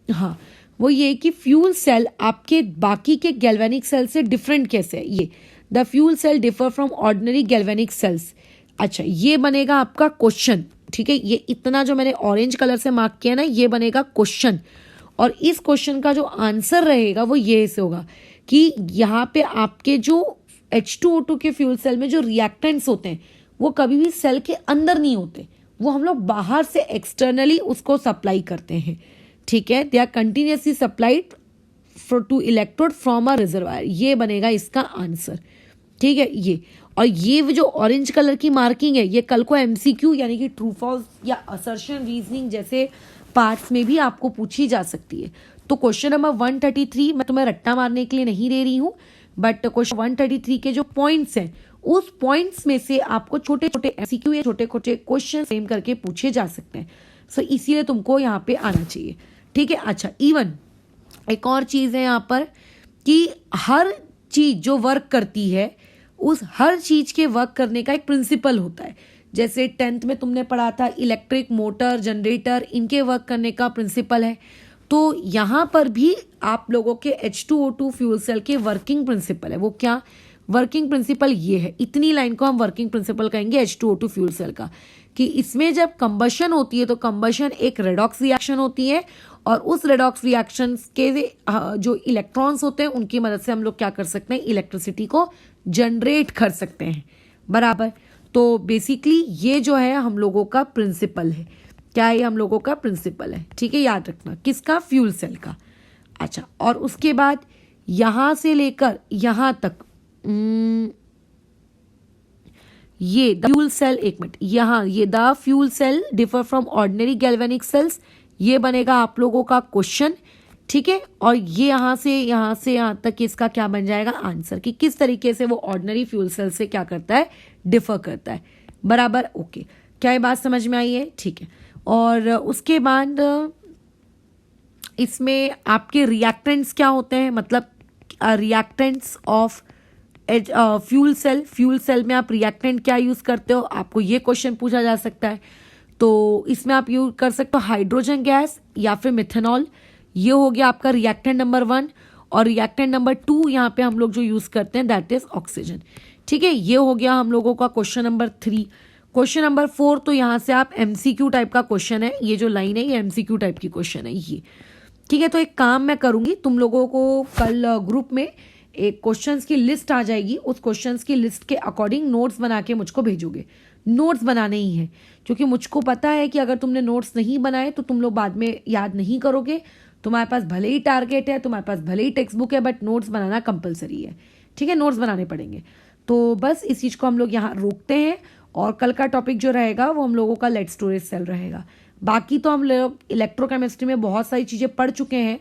हाँ, वो ये कि फ्यूल सेल आपके बाकी के गैल्वेनिक सेल से डिफरेंट कैसे है। ये the fuel cell differ from ordinary galvanic cells. अच्छा, ये बनेगा आपका क्वेश्चन, ठीक है। ये इतना जो मैंने ऑरेंज कलर से मार्क किया ना, ये बनेगा क्वेश्चन। और इस क्वेश्चन का जो आंसर रहेगा वो ये से होगा कि यहाँ पे आपके जो H2O2 के फ्यूल सेल में जो रिएक्टेंट्स होते हैं वो कभी भी सेल के अंदर नहीं होते, वो हम लोग बाहर से एक्सटर्नली उसको सप्लाई करते हैं, ठीक है। They are continuously supplied to electrode from a reservoir. ये बनेगा इसका आंसर, ठीक है। ये और ये जो ऑरेंज कलर की मार्किंग है ये कल को MCQ यानी कि ट्रू फॉल्स या असर्शन रीजनिंग जैसे पार्ट्स में भी आपको पूछी जा सकती है। तो क्वेश्चन नंबर 133 मैं तुम्हें रट्टा मारने के लिए नहीं दे रही हूँ, बट क्वेश्चन 133 के जो पॉइंट्स हैं उस पॉइंट्स में से आपको छोटे छोटे MCQ या छोटे छोटे क्वेश्चन फ्रेम करके पूछे जा सकते हैं। सो इसीलिए तुमको यहाँ पे आना चाहिए, ठीक है। अच्छा, इवन एक और चीज़ है यहाँ पर कि हर चीज़ जो वर्क करती है उस हर चीज़ के वर्क करने का एक प्रिंसिपल होता है। जैसे 10th में तुमने पढ़ा था इलेक्ट्रिक मोटर, जनरेटर, इनके वर्क करने का प्रिंसिपल है। तो यहाँ पर भी आप लोगों के H2O2 फ्यूल सेल के वर्किंग प्रिंसिपल है। वो क्या वर्किंग प्रिंसिपल? ये है, इतनी लाइन को हम वर्किंग प्रिंसिपल कहेंगे H2O2 फ्यूल सेल का, कि इसमें जब कंबशन होती है तो कंबशन एक रेडॉक्स रिएक्शन होती है, और उस रेडॉक्स रिएक्शन के जो इलेक्ट्रॉन्स होते हैं उनकी मदद से हम लोग क्या कर सकते हैं? इलेक्ट्रिसिटी को जनरेट कर सकते हैं, बराबर। तो बेसिकली ये जो है हम लोगों का प्रिंसिपल है। क्या है? हम लोगों का प्रिंसिपल है, ठीक है, याद रखना। किसका? फ्यूल सेल का। अच्छा, और उसके बाद यहां से लेकर यहां तक ये द फ्यूल सेल, एक मिनट, यहाँ ये the fuel cell differ from ordinary galvanic cells, ये बनेगा आप लोगों का क्वेश्चन, ठीक है। और ये यहाँ से यहाँ तक इसका क्या बन जाएगा? आंसर, कि किस तरीके से वो ऑर्डिनरी फ्यूल सेल से क्या करता है? डिफर करता है, बराबर। ओके, क्या ये बात समझ में आई है? ठीक है। और उसके बाद इसमें आपके रिएक्टेंट्स क्या होते हैं, मतलब reactants of fuel cell. Fuel cell में आप रिएक्टेंट क्या यूज करते हो? आपको ये क्वेश्चन पूछा जा सकता है। तो इसमें आप यूज कर सकते हो हाइड्रोजन गैस या फिर मिथेनॉल। ये हो गया आपका रिएक्टेंट नंबर 1। और रिएक्टेंट नंबर 2 यहाँ पे हम लोग जो यूज करते हैं दैट इज ऑक्सीजन, ठीक है। ये हो गया हम लोगों का क्वेश्चन नंबर 3। क्वेश्चन नंबर 4, तो यहाँ से आप MCQ टाइप का क्वेश्चन है, ये जो लाइन है ये MCQ टाइप की क्वेश्चन है ये, ठीक है। तो एक काम मैं करूँगी, तुम लोगों को कल ग्रुप में एक क्वेश्चंस की लिस्ट आ जाएगी, उस क्वेश्चंस की लिस्ट के अकॉर्डिंग नोट्स बना के मुझको भेजोगे। नोट्स बनाने ही हैं, क्योंकि मुझको पता है कि अगर तुमने नोट्स नहीं बनाए तो तुम लोग बाद में याद नहीं करोगे। तुम्हारे पास भले ही टारगेट है, तुम्हारे पास भले ही टेक्स्ट बुक है, बट नोट्स बनाना कंपलसरी है, ठीक है। नोट्स बनाने पड़ेंगे। तो बस इस चीज़ को हम लोग यहाँ रोकते हैं, और कल का टॉपिक जो रहेगा वो हम लोगों का लेट स्टोरेज सेल रहेगा। बाकी तो हम लोग इलेक्ट्रोकेमिस्ट्री में बहुत सारी चीज़ें पढ़ चुके हैं,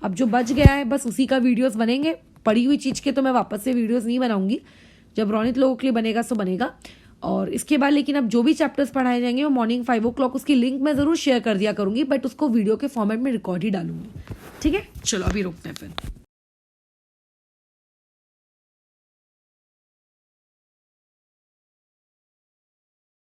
अब जो बच गया है बस उसी का वीडियोस बनेंगे। पढ़ी हुई चीज़ के तो मैं वापस से वीडियोस नहीं बनाऊंगी, जब रोनित लोगों के लिए बनेगा तो बनेगा। और इसके बाद लेकिन अब जो भी चैप्टर्स पढ़ाए जाएंगे वो मॉर्निंग 5 o'clock उसकी लिंक मैं ज़रूर शेयर कर दिया करूँगी, बट उसको वीडियो के फॉर्मेट में रिकॉर्ड ही डालूंगी, ठीक है। चलो अभी रोकते हैं फिर।